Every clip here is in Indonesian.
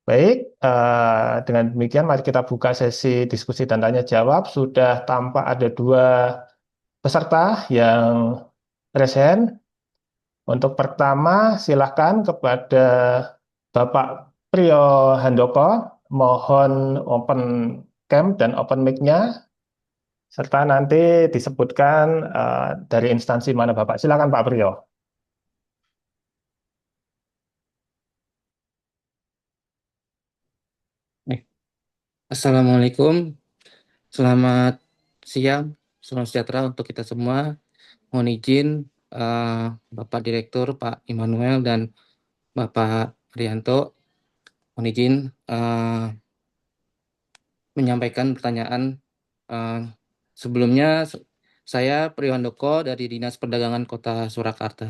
Baik, dengan demikian mari kita buka sesi diskusi dan tanya jawab. Sudah tampak ada dua peserta yang present. Untuk pertama, silakan kepada Bapak Priyo Handoko, mohon open cam dan open mic-nya, serta nanti disebutkan dari instansi mana Bapak. Silakan Pak Priyo. Eh, Assalamualaikum, selamat siang, salam sejahtera untuk kita semua. Mohon izin, eh, Bapak Direktur Pak Immanuel dan Bapak Rianto, mohon izin menyampaikan pertanyaan. Eh, Sebelumnya, saya Prihandoko dari Dinas Perdagangan Kota Surakarta.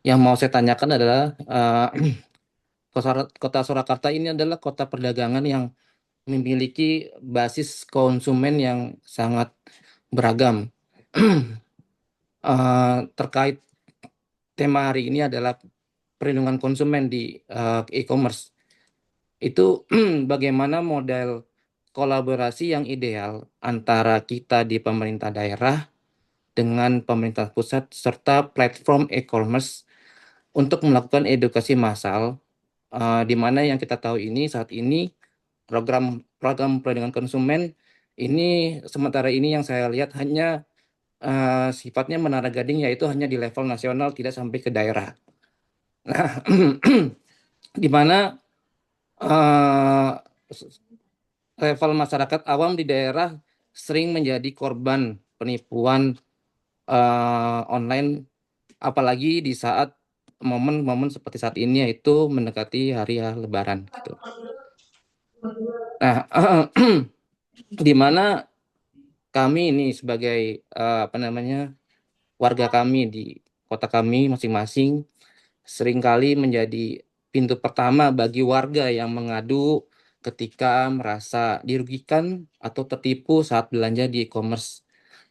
Yang mau saya tanyakan adalah Kota Surakarta ini adalah kota perdagangan yang memiliki basis konsumen yang sangat beragam. Terkait tema hari ini adalah perlindungan konsumen di e-commerce. Itu bagaimana model kolaborasi yang ideal antara kita di pemerintah daerah dengan pemerintah pusat serta platform e-commerce untuk melakukan edukasi massal, di mana yang kita tahu ini saat ini program program perlindungan konsumen ini sementara ini yang saya lihat hanya sifatnya menara gading, yaitu hanya di level nasional, tidak sampai ke daerah. Nah, di mana eh, level masyarakat awam di daerah sering menjadi korban penipuan online, apalagi di saat momen-momen seperti saat ini, yaitu mendekati hari Lebaran gitu. Nah, di mana kami ini sebagai apa namanya warga kami di kota kami masing-masing seringkali menjadi pintu pertama bagi warga yang mengadu ketika merasa dirugikan atau tertipu saat belanja di e-commerce.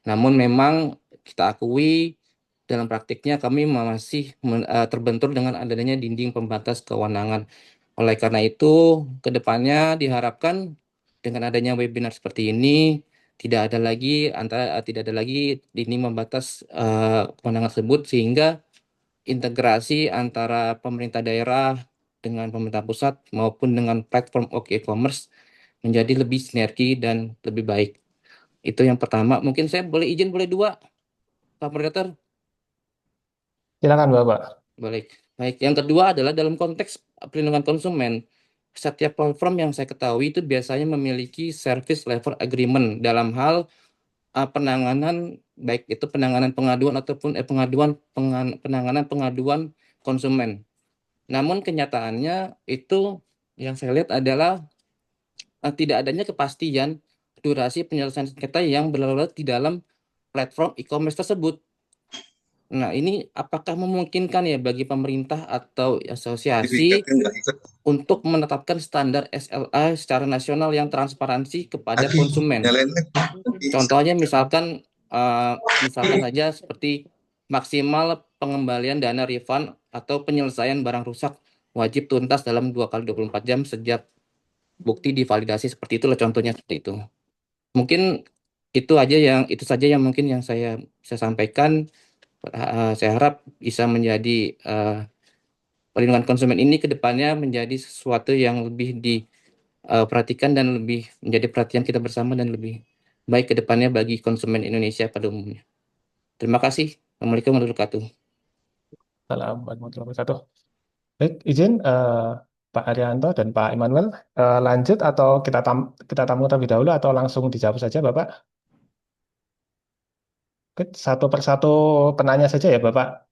Namun memang kita akui dalam praktiknya kami masih terbentur dengan adanya dinding pembatas kewenangan. Oleh karena itu, ke depannya diharapkan dengan adanya webinar seperti ini tidak ada lagi dinding pembatas kewenangan tersebut, sehingga integrasi antara pemerintah daerah dengan pemerintah pusat maupun dengan platform e-commerce menjadi lebih sinergi dan lebih baik. Itu yang pertama. Mungkin saya boleh izin, boleh dua, Pak Moderator? Silakan Bapak. Boleh. Baik. Yang kedua adalah dalam konteks perlindungan konsumen. Setiap platform yang saya ketahui itu biasanya memiliki service level agreement dalam hal penanganan, baik itu penanganan pengaduan ataupun penanganan pengaduan konsumen. Namun kenyataannya itu yang saya lihat adalah tidak adanya kepastian durasi penyelesaian sengketa yang berlalu di dalam platform e-commerce tersebut. Nah, ini apakah memungkinkan ya bagi pemerintah atau asosiasi Sertifikatnya nggak ikut. untuk menetapkan standar SLA secara nasional yang transparansi kepada Aduh, konsumen? nyalain lagi. Bisa. Contohnya eh, misalkan saja seperti maksimal pengembalian dana refund atau penyelesaian barang rusak wajib tuntas dalam 2 kali 24 jam sejak bukti divalidasi, seperti itulah contohnya, seperti itu. Mungkin itu saja yang mungkin yang saya sampaikan. Saya harap bisa menjadi eh, perlindungan konsumen ini ke depannya menjadi sesuatu yang lebih diperhatikan dan lebih menjadi perhatian kita bersama dan lebih baik ke depannya bagi konsumen Indonesia pada umumnya. Terima kasih. Assalamualaikum warahmatullahi wabarakatuh. Assalamualaikum warahmatullahi wabarakatuh. Baik, izin Pak Arianto dan Pak Immanuel lanjut atau kita tamu terlebih dahulu atau langsung dijawab saja Bapak? Oke, satu persatu penanya saja ya Bapak,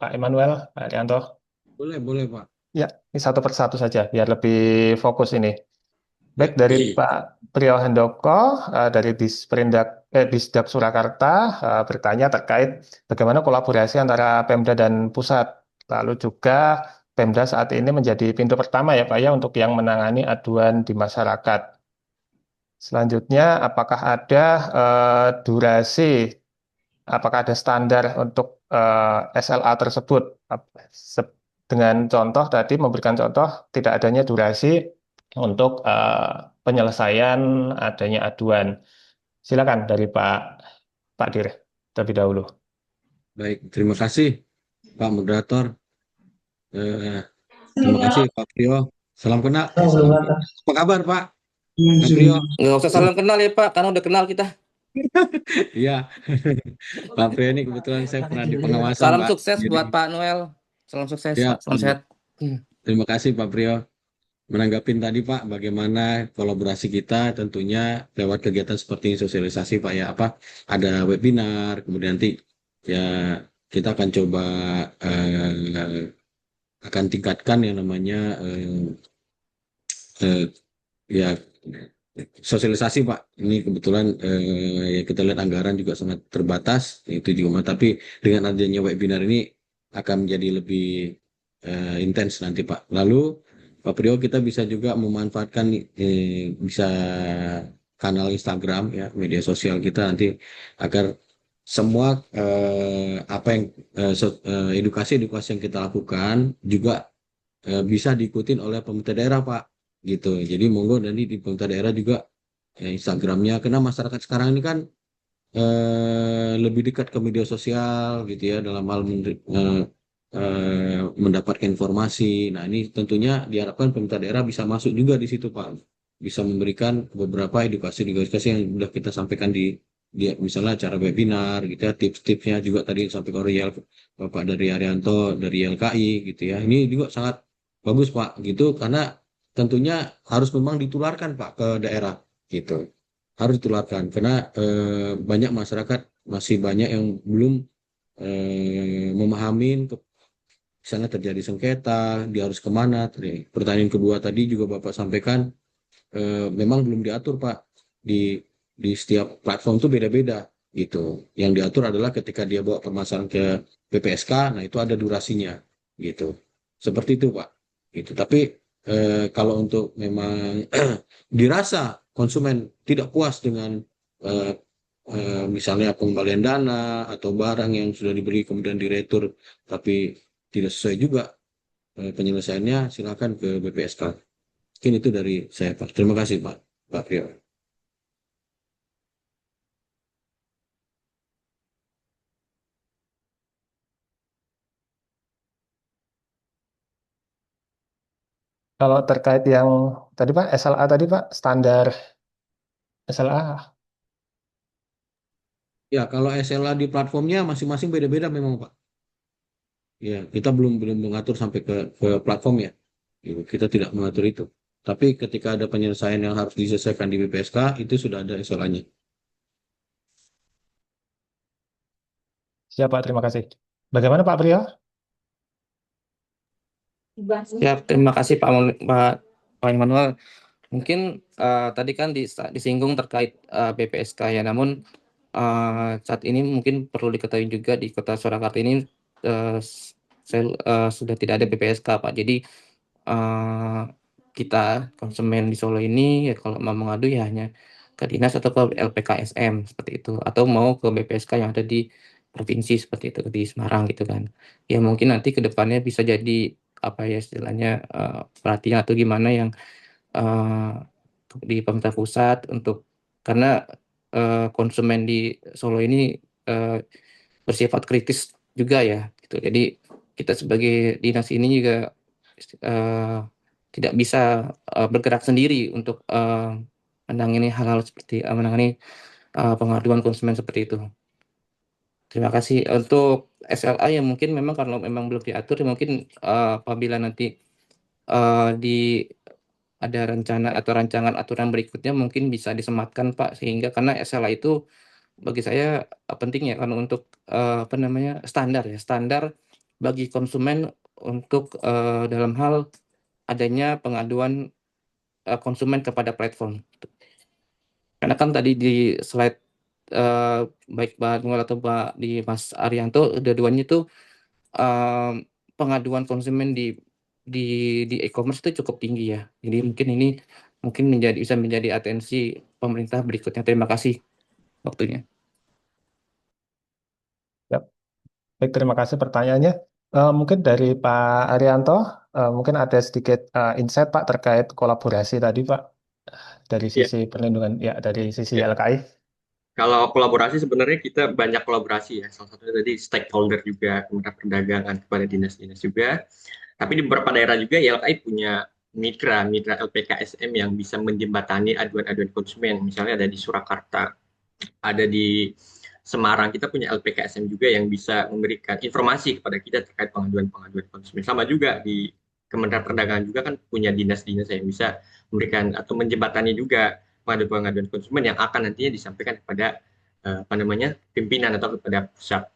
Pak Immanuel, Pak Arianto. Boleh, boleh, Pak. Ya, ini satu persatu saja biar lebih fokus ini. Baik, Ya, dari Pak Priyo Handoko dari Disdap Surakarta bertanya terkait bagaimana kolaborasi antara Pemda dan pusat. Lalu juga Pemda saat ini menjadi pintu pertama ya Pak ya untuk yang menangani aduan di masyarakat. Selanjutnya, apakah ada durasi, apakah ada standar untuk SLA tersebut? dengan contoh tadi memberikan contoh tidak adanya durasi untuk penyelesaian adanya aduan. Silakan dari Pak Dir terlebih dahulu. Baik, terima kasih Pak Moderator. Eh, Terima kasih Pak Prio. Salam kenal. Salam kenal. Apa kabar Pak? Pak Prio. Nggak usah salam kenal ya Pak, karena udah kenal kita. Iya, Pak Prio ini kebetulan saya pernah di pengawasan Salam Pak. sukses Jadi buat Pak Noel. Salam sukses ya, Pak, salam sehat. terima kasih Pak Prio. Menanggapin tadi Pak, bagaimana kolaborasi kita tentunya lewat kegiatan seperti sosialisasi Pak ya, apa ada webinar, kemudian nanti ya kita akan coba akan tingkatkan yang namanya eh, ya sosialisasi Pak. Ini kebetulan ya kita lihat anggaran juga sangat terbatas itu juga, tapi dengan adanya webinar ini akan menjadi lebih intens nanti Pak. Lalu Pak Priyo kita bisa juga memanfaatkan bisa kanal Instagram ya media sosial kita nanti agar semua apa yang edukasi-edukasi yang kita lakukan juga bisa diikutin oleh pemerintah daerah Pak gitu. Jadi monggo nanti di pemerintah daerah juga Instagramnya karena masyarakat sekarang ini kan lebih dekat ke media sosial gitu ya dalam hal mendapatkan informasi. Nah ini tentunya diharapkan pemerintah daerah bisa masuk juga di situ Pak, bisa memberikan beberapa edukasi-edukasi yang sudah kita sampaikan di misalnya acara webinar gitu ya, tips-tipsnya juga tadi yang disampaikan oleh Bapak dari Arianto dari YLKI gitu ya. Ini juga sangat bagus Pak gitu karena tentunya harus memang ditularkan Pak ke daerah gitu. Harus ditularkan karena banyak masyarakat masih banyak yang belum memahami misalnya terjadi sengketa, dia harus kemana. Pertanyaan kedua tadi juga Bapak sampaikan memang belum diatur Pak di setiap platform itu beda-beda gitu. Yang diatur adalah ketika dia bawa permasalahan ke PPSK, nah itu ada durasinya gitu. Seperti itu Pak. Gitu. Tapi kalau untuk memang dirasa konsumen tidak puas dengan eh, misalnya pengembalian dana atau barang yang sudah diberi kemudian diretur tapi tidak sesuai juga penyelesaiannya, silakan ke BPSK. Mungkin itu dari saya Pak. Terima kasih Pak Prio. Kalau terkait yang tadi Pak, SLA tadi Pak, standar SLA. Ya, kalau SLA di platformnya masing-masing beda-beda memang Pak. Ya, kita belum belum mengatur sampai ke platform ya. Gitu. Kita tidak mengatur itu. Tapi ketika ada penyelesaian yang harus diselesaikan di BPSK, itu sudah ada SLA-nya. Siap Pak, terima kasih. Bagaimana Pak Priyo? Ya, terima kasih Pak Immanuel. Mungkin tadi kan disinggung terkait BPSK ya, namun saat ini mungkin perlu diketahui juga di Kota Surakarta ini sudah tidak ada BPSK Pak. Jadi kita konsumen di Solo ini ya kalau mau mengadu ya hanya ke dinas atau ke LPKSM seperti itu, atau mau ke BPSK yang ada di provinsi seperti itu di Semarang gitu kan. Ya mungkin nanti ke depannya bisa jadi apa ya istilahnya perhatian atau gimana yang eh, di pemerintah pusat untuk karena konsumen di Solo ini eh, bersifat kritis juga ya gitu. Jadi kita sebagai dinas ini juga eh, tidak bisa bergerak sendiri untuk menangani hal-hal seperti menangani pengaduan konsumen seperti itu. Terima kasih untuk SLA yang mungkin memang kalau memang belum diatur ya mungkin apabila nanti di ada rencana atau rancangan aturan berikutnya mungkin bisa disematkan Pak sehingga karena SLA itu bagi saya penting ya karena untuk apa namanya standar bagi konsumen untuk dalam hal adanya pengaduan konsumen kepada platform. Karena kan tadi di slide eh, baik Pak Nunggal atau di Mas Arianto dua-duanya itu eh, pengaduan konsumen di di e-commerce itu cukup tinggi ya. Jadi mungkin ini mungkin bisa menjadi atensi pemerintah berikutnya. Terima kasih waktunya. Yap. Baik, terima kasih pertanyaannya. Mungkin dari Pak Arianto, mungkin ada sedikit insight Pak terkait kolaborasi tadi Pak, dari Ya, sisi perlindungan, ya dari sisi ya. LKI. Kalau kolaborasi sebenarnya kita banyak kolaborasi ya. Salah satunya tadi stakeholder juga, Kementerian Perdagangan kepada dinas-dinas juga. Tapi di beberapa daerah juga YLKI punya mitra LPKSM yang bisa menjembatani aduan-aduan konsumen. Misalnya ada di Surakarta, ada di Semarang, kita punya LPKSM juga yang bisa memberikan informasi kepada kita terkait pengaduan-pengaduan konsumen. Sama juga di Kementerian Perdagangan juga kan punya dinas-dinas yang bisa memberikan atau menjembatani juga pengaduan-pengaduan konsumen yang akan nantinya disampaikan kepada apa namanya pimpinan atau kepada pusat.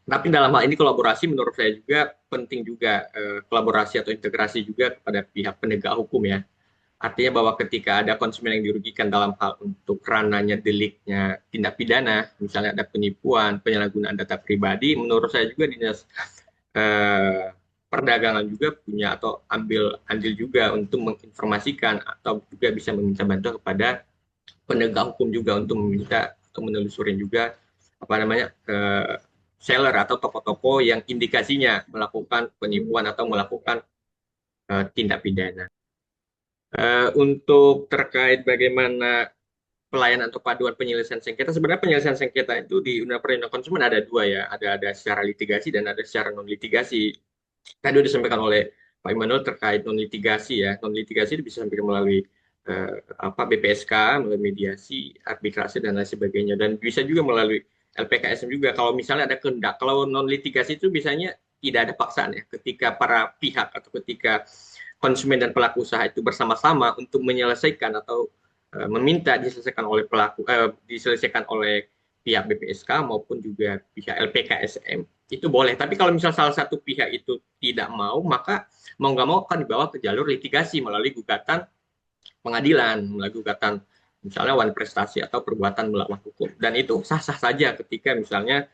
Tapi dalam hal ini kolaborasi menurut saya juga penting juga kolaborasi atau integrasi juga kepada pihak penegak hukum ya. Artinya bahwa ketika ada konsumen yang dirugikan dalam hal untuk ranahnya deliknya tindak pidana, misalnya ada penipuan, penyalahgunaan data pribadi, menurut saya juga dinas perdagangan juga punya atau ambil andil juga untuk menginformasikan atau juga bisa meminta bantuan kepada penegak hukum juga untuk meminta atau menelusurin juga apa namanya seller atau toko-toko yang indikasinya melakukan penipuan atau melakukan tindak pidana. Untuk terkait bagaimana pelayanan atau paduan penyelesaian sengketa, sebenarnya penyelesaian sengketa itu di Undang Perlindungan Konsumen ada dua ya, ada secara litigasi dan ada secara non litigasi. Tadi sudah disampaikan oleh Pak Immanuel terkait non litigasi ya, non litigasi itu bisa sampai melalui apa BPSK, melalui mediasi, arbitrase dan lain sebagainya, dan bisa juga melalui LPKSM juga. Kalau misalnya ada kehendak, kalau non litigasi itu biasanya tidak ada paksaan ya, ketika para pihak atau ketika konsumen dan pelaku usaha itu bersama-sama untuk menyelesaikan atau meminta diselesaikan oleh diselesaikan oleh pihak BPSK maupun juga pihak LPKSM itu boleh. Tapi kalau misal salah satu pihak itu tidak mau, maka mau nggak mau akan dibawa ke jalur litigasi melalui gugatan pengadilan, melalui gugatan misalnya wan prestasi atau perbuatan melawan hukum. Dan itu sah-sah saja ketika misalnya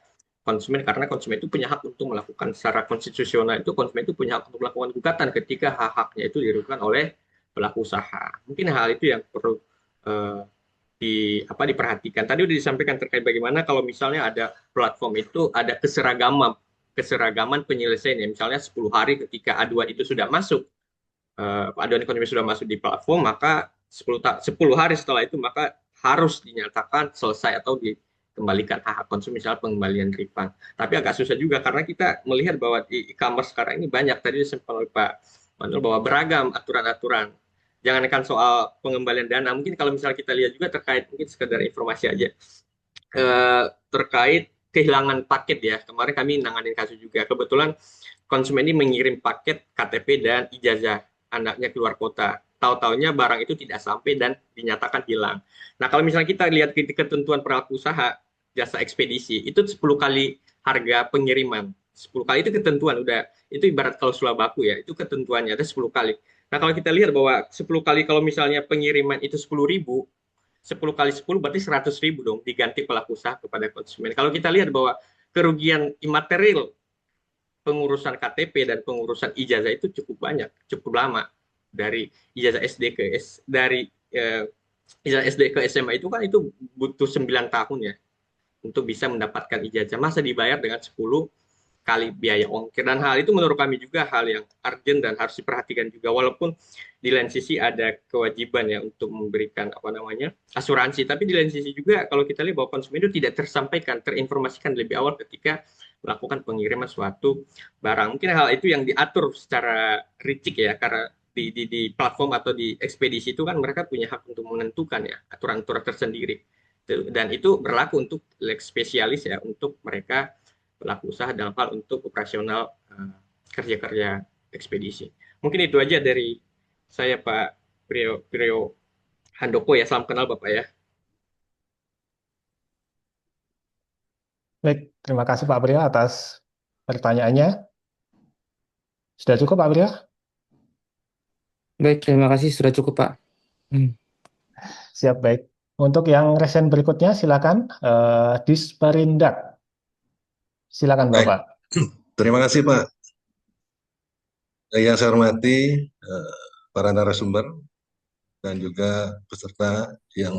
konsumen, karena konsumen itu punya hak untuk melakukan secara konstitusional, itu konsumen itu punya hak untuk melakukan gugatan ketika hak-haknya itu dirugikan oleh pelaku usaha. Mungkin hal itu yang perlu diperhatikan. Tadi sudah disampaikan terkait bagaimana kalau misalnya ada platform itu ada keseragaman penyelesaian ya. Misalnya 10 hari ketika aduan itu sudah masuk, aduan konsumen sudah masuk di platform, maka 10 hari setelah itu maka harus dinyatakan selesai atau dikembalikan hak konsumen, misalnya pengembalian refund. Tapi agak susah juga karena kita melihat bahwa di e-commerce sekarang ini banyak, tadi disampaikan oleh Pak Manuel bahwa beragam aturan-aturan. Jangankan soal pengembalian dana, mungkin kalau misalnya kita lihat juga terkait, mungkin sekedar informasi aja, terkait kehilangan paket ya. Kemarin kami nanganin kasus juga. Kebetulan konsumen ini mengirim paket KTP dan ijazah anaknya keluar kota. Tahu-taunya barang itu tidak sampai dan dinyatakan hilang. Nah, kalau misalnya kita lihat ketentuan pelaku usaha jasa ekspedisi, itu 10 kali harga pengiriman. 10 kali itu ketentuan, udah itu ibarat klausul baku ya, itu ketentuannya ada 10 kali. Nah, kalau kita lihat bahwa 10 kali kalau misalnya pengiriman itu 10.000, 10 kali 10 berarti 100.000 dong diganti pelaku usaha kepada konsumen. Kalau kita lihat bahwa kerugian imaterial pengurusan KTP dan pengurusan ijazah itu cukup banyak, cukup lama, dari ijazah SD ke ijazah SD ke SMA itu kan itu butuh 9 tahun ya untuk bisa mendapatkan ijazah. Masa dibayar dengan 10 kali biaya ongkir, dan hal itu menurut kami juga hal yang urgent dan harus diperhatikan juga, walaupun di lain sisi ada kewajiban ya untuk memberikan apa namanya asuransi, tapi di lain sisi juga kalau kita lihat bahwa konsumen itu tidak tersampaikan, terinformasikan lebih awal ketika melakukan pengiriman suatu barang. Mungkin hal itu yang diatur secara ricik ya, karena di platform atau di ekspedisi itu kan mereka punya hak untuk menentukan ya aturan-aturan tersendiri, dan itu berlaku untuk lex spesialis ya, untuk mereka pelaku usaha dalam hal untuk operasional kerja-kerja ekspedisi. Mungkin itu aja dari saya, Pak Priyo Handoko ya. Salam kenal Bapak ya. Baik, terima kasih Pak Priyo atas pertanyaannya. Sudah cukup Pak Priyo? Baik, terima kasih sudah cukup Pak. Siap, baik. Untuk yang resen berikutnya silakan Disperindak. Silakan Baik. Bapak. Terima kasih Pak. Yang saya hormati para narasumber dan juga peserta yang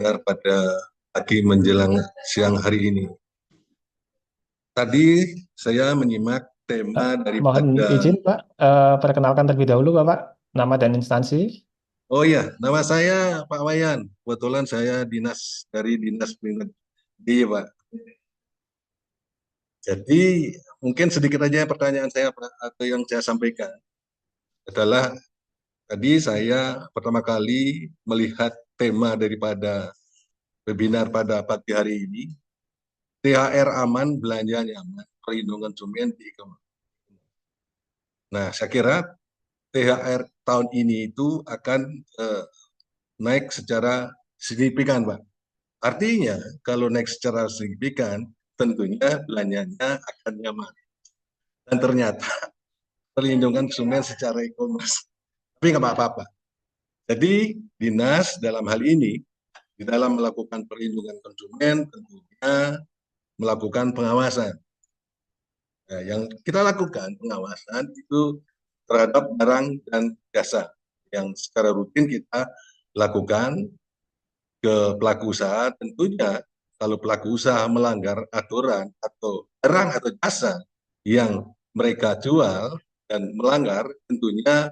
dengar pada pagi menjelang siang hari ini. tadi saya menyimak tema Mohon daripada, izin Pak, perkenalkan terlebih dahulu Bapak, nama dan instansi. oh iya, nama saya Pak Wayan. Kebetulan saya dari Dinas Pendidikan di Pak. Jadi mungkin sedikit aja pertanyaan saya Pak, atau yang saya sampaikan adalah tadi saya pertama kali melihat tema daripada webinar pada pagi hari ini, THR aman, belanja nyaman, perlindungan konsumen di e-commerce. Nah, saya kira THR tahun ini itu akan naik secara signifikan, Pak. Artinya, kalau naik secara signifikan, tentunya belanjanya akan nyaman. Dan ternyata perlindungan konsumen secara e-commerce. Tapi nggak apa-apa. Jadi, dinas dalam hal ini, di dalam melakukan perlindungan konsumen, tentunya melakukan pengawasan. Nah, yang kita lakukan pengawasan itu terhadap barang dan jasa yang secara rutin kita lakukan ke pelaku usaha. Tentunya kalau pelaku usaha melanggar aturan atau barang atau jasa yang mereka jual dan melanggar, tentunya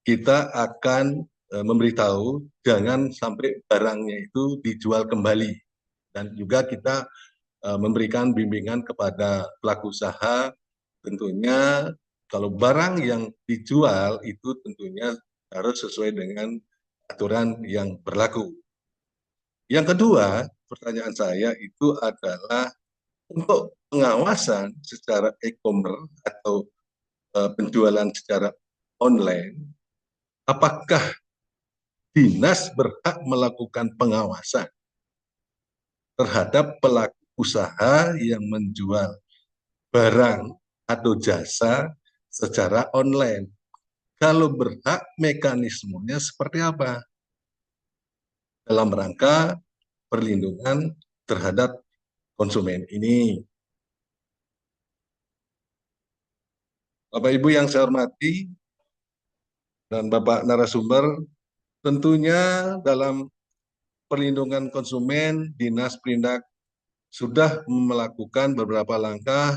kita akan memberitahu jangan sampai barangnya itu dijual kembali, dan juga kita memberikan bimbingan kepada pelaku usaha. Tentunya kalau barang yang dijual itu tentunya harus sesuai dengan aturan yang berlaku. Yang kedua, pertanyaan saya itu adalah untuk pengawasan secara e-commerce atau penjualan secara online, apakah dinas berhak melakukan pengawasan terhadap pelaku usaha yang menjual barang atau jasa secara online? Kalau berhak, mekanismenya seperti apa dalam rangka perlindungan terhadap konsumen ini? Bapak Ibu yang saya hormati dan Bapak narasumber, tentunya dalam perlindungan konsumen, Dinas Perindak sudah melakukan beberapa langkah.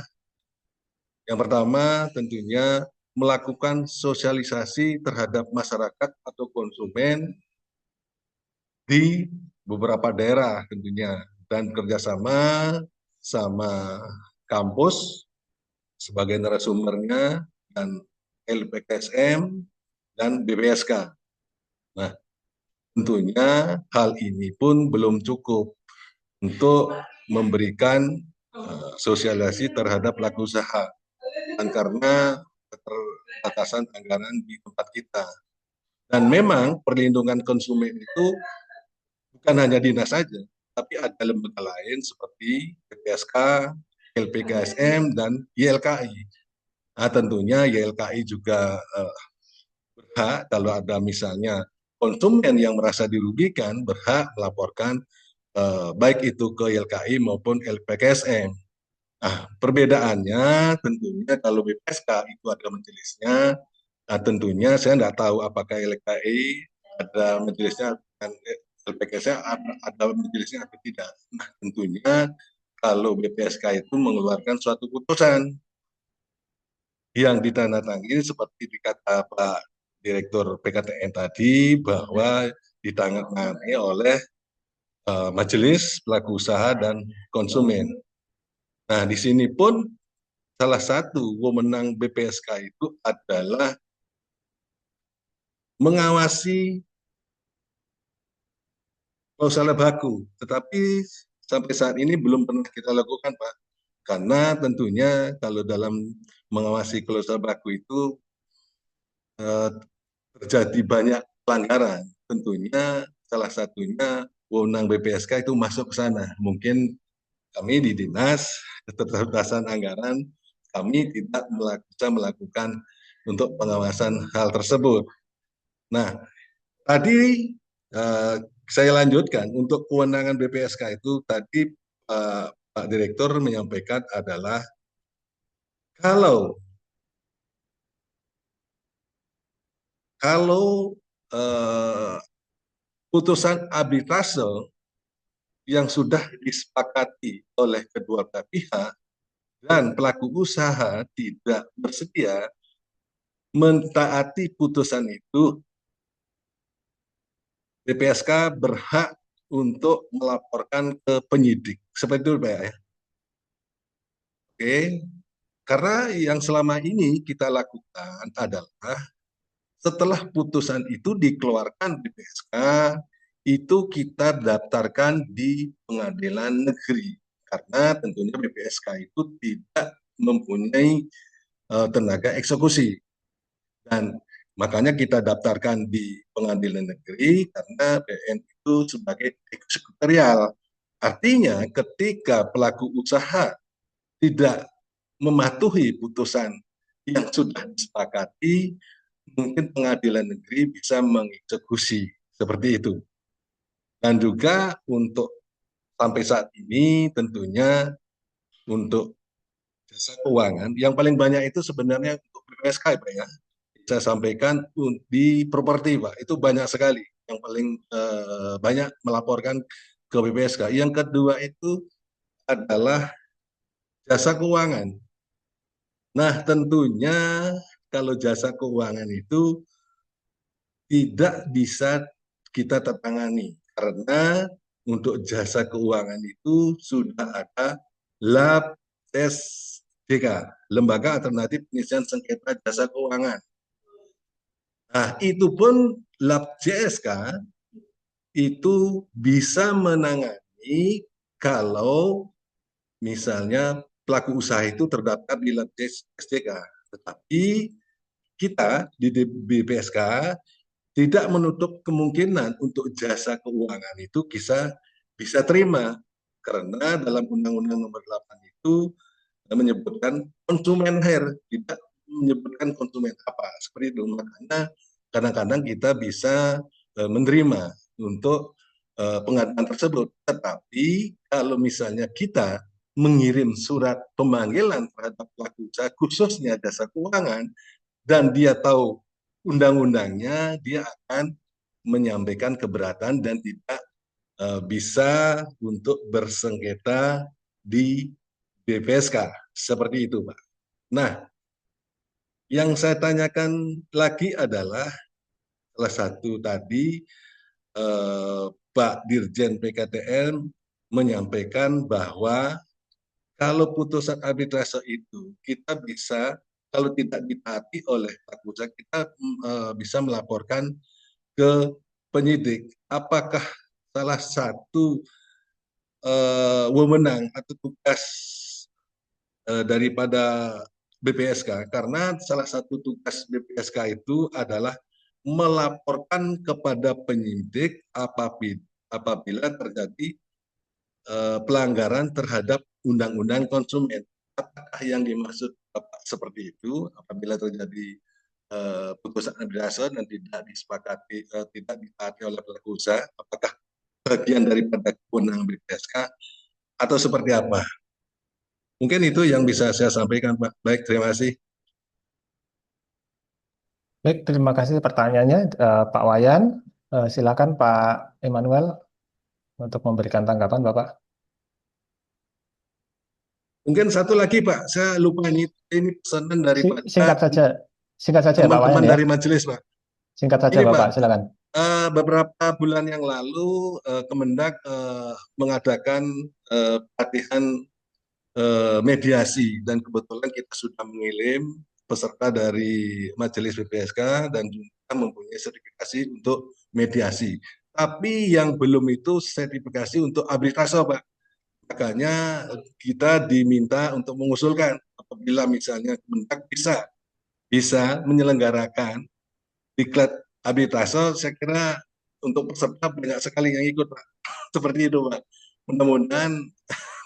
Yang pertama tentunya melakukan sosialisasi terhadap masyarakat atau konsumen di beberapa daerah tentunya, dan kerjasama sama kampus sebagai narasumbernya dan LPKSM dan BPSK. Nah, tentunya hal ini pun belum cukup untuk memberikan sosialisasi terhadap pelaku usaha, dan karena keterbatasan anggaran di tempat kita. Dan memang perlindungan konsumen itu bukan hanya dinas saja, tapi ada lembaga lain seperti BPSK, LPKSM, dan YLKI. Nah, tentunya YLKI juga berhak kalau ada misalnya konsumen yang merasa dirugikan, berhak melaporkan baik itu ke YLKI maupun LPKSM. Nah, perbedaannya tentunya kalau BPSK itu ada majelisnya. Nah, tentunya saya tidak tahu apakah LKI ada majelisnya dan LPKSM ada majelisnya atau tidak. Nah, tentunya kalau BPSK itu mengeluarkan suatu putusan yang ditandatangani seperti dikata Pak Direktur PKTN tadi, bahwa ditangani oleh majelis pelaku usaha dan konsumen. Nah, di sini pun salah satu wewenang BPSK itu adalah mengawasi klausul baku, tetapi sampai saat ini belum pernah kita lakukan, Pak. Karena tentunya kalau dalam mengawasi klausul baku itu terjadi banyak pelanggaran. Tentunya salah satunya wewenang BPSK itu masuk ke sana. Mungkin kami di dinas keterbatasan anggaran, kami tidak bisa melakukan untuk pengawasan hal tersebut. Nah, tadi saya lanjutkan untuk kewenangan BPSK itu tadi Pak Direktur menyampaikan adalah kalau putusan arbitrase yang sudah disepakati oleh kedua belah pihak dan pelaku usaha tidak bersedia mentaati putusan itu, LPSK berhak untuk melaporkan ke penyidik. Seperti itu Pak ya. Oke, karena yang selama ini kita lakukan adalah setelah putusan itu dikeluarkan di PSK, itu kita daftarkan di pengadilan negeri. Karena tentunya BPSK itu tidak mempunyai tenaga eksekusi. Dan makanya kita daftarkan di pengadilan negeri karena PN itu sebagai eksekutorial. Artinya ketika pelaku usaha tidak mematuhi putusan yang sudah disepakati, mungkin pengadilan negeri bisa mengeksekusi seperti itu. Dan juga untuk sampai saat ini tentunya untuk jasa keuangan yang paling banyak itu sebenarnya untuk BPSK Pak ya. Saya sampaikan di properti Pak, itu banyak sekali yang paling banyak melaporkan ke BPSK. Yang kedua itu adalah jasa keuangan. Nah, tentunya kalau jasa keuangan itu tidak bisa kita tertangani karena untuk jasa keuangan itu sudah ada LAPSDK, Lembaga Alternatif Penyelesaian Sengketa Jasa Keuangan. Nah, itu pun LAPJSK itu bisa menangani kalau misalnya pelaku usaha itu terdaftar di LAPJSK. Tetapi kita di BPSK tidak menutup kemungkinan untuk jasa keuangan itu bisa terima karena dalam Undang-Undang Nomor 8 itu menyebutkan konsumen tidak menyebutkan konsumen apa seperti itu. Makanya kadang-kadang kita bisa menerima untuk pengadaan tersebut. Tetapi kalau misalnya kita mengirim surat pemanggilan terhadap pelaku usaha khususnya jasa keuangan dan dia tahu undang-undangnya, dia akan menyampaikan keberatan dan tidak bisa untuk bersengketa di BPSK. Seperti itu, Pak. Nah, yang saya tanyakan lagi adalah salah satu tadi Pak Dirjen PKTM menyampaikan bahwa kalau putusan arbitrase itu kita bisa, kalau tidak ditaati oleh pelaku usaha, kita bisa melaporkan ke penyidik. Apakah salah satu wewenang atau tugas daripada BPSK? Karena salah satu tugas BPSK itu adalah melaporkan kepada penyidik apabila terjadi pelanggaran terhadap undang-undang konsumen. Apakah yang dimaksud Bapak seperti itu apabila terjadi putusan arbitrase dan tidak disepakati, tidak ditaati oleh pelaku usaha, apakah bagian daripada kewenangan BPSK atau seperti apa? Mungkin itu yang bisa saya sampaikan, Pak. Baik, terima kasih. Baik, terima kasih pertanyaannya, Pak Wayan. Silakan Pak Emmanuel untuk memberikan tanggapan, Bapak. Mungkin satu lagi, Pak. Saya lupa ini pesanan daripada Singkat saja Pak Wayan teman-teman ya. dari majelis, Pak. Singkat saja Ini, Bapak, Pak. silakan. Beberapa bulan yang lalu Kemendak mengadakan pelatihan mediasi dan kebetulan kita sudah mengirim peserta dari majelis BPSK dan juga mempunyai sertifikasi untuk mediasi. Tapi yang belum itu sertifikasi untuk arbitrase, Pak. Makanya kita diminta untuk mengusulkan apabila misalnya Kemendak bisa menyelenggarakan diklat arbitrase, saya kira untuk peserta banyak sekali yang ikut, Pak. Seperti itu, Pak. Mudah-mudahan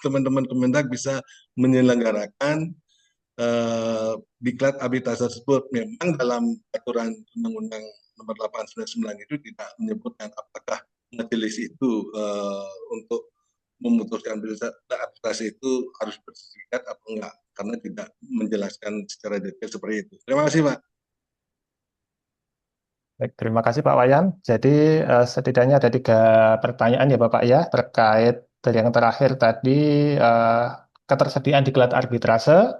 teman-teman Kemendak bisa menyelenggarakan diklat arbitrase tersebut. Memang dalam aturan Undang-Undang Nomor 899 itu tidak menyebutkan apakah majelis itu untuk memutuskan arbitrase itu harus bersertifikat atau enggak, karena tidak menjelaskan secara detail seperti itu. Terima kasih, Pak. Baik, terima kasih Pak Wayan. Jadi setidaknya ada 3 pertanyaan ya Bapak ya terkait dari yang terakhir tadi ketersediaan diklat arbitrase.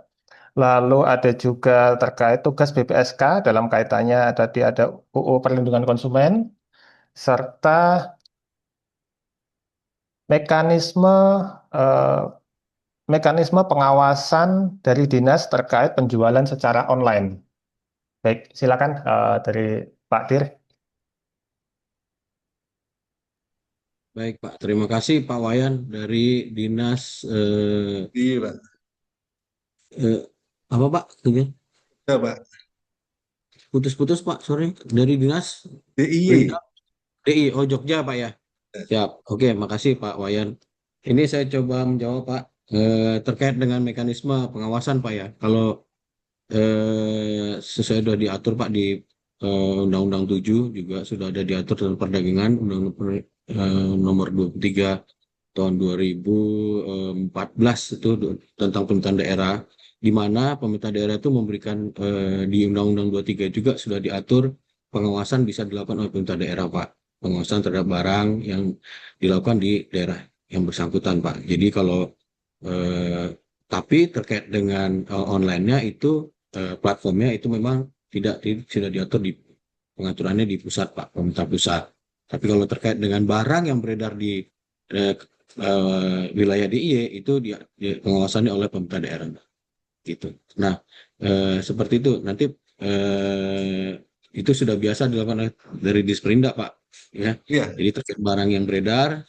Lalu ada juga terkait tugas BPSK dalam kaitannya tadi ada UU Perlindungan Konsumen, serta mekanisme eh, mekanisme pengawasan dari dinas terkait penjualan secara online. Baik, silakan dari Pak Dir. Baik Pak, terima kasih Pak Wayan dari Dinas Iya, Pak. eh, apa Pak? Ya, Pak. Putus-putus Pak, sorry. Dari Dinas DIY. DI, oh Jogja Pak ya. Siap. Oke, makasih Pak Wayan. Ini saya coba menjawab Pak terkait dengan mekanisme pengawasan Pak ya. Kalau sesuai sudah diatur Pak di Undang-Undang 7 juga sudah ada diatur dalam perdagangan Undang-Undang nomor 23 tahun 2014 itu tentang pemerintahan daerah, di mana pemerintah daerah itu memberikan di Undang-Undang 23 juga sudah diatur pengawasan bisa dilakukan oleh pemerintah daerah Pak, pengawasan terhadap barang yang dilakukan di daerah yang bersangkutan Pak. Jadi kalau eh, tapi terkait dengan online-nya itu platformnya itu memang sudah diatur di pengaturannya di pusat Pak, pemerintah pusat. Tapi kalau terkait dengan barang yang beredar di eh, wilayah DIY itu pengawasannya oleh pemerintah daerah gitu. Nah, seperti itu nanti itu sudah biasa dilakukan dari Disperindak Pak ya. Iya. Jadi terkait barang yang beredar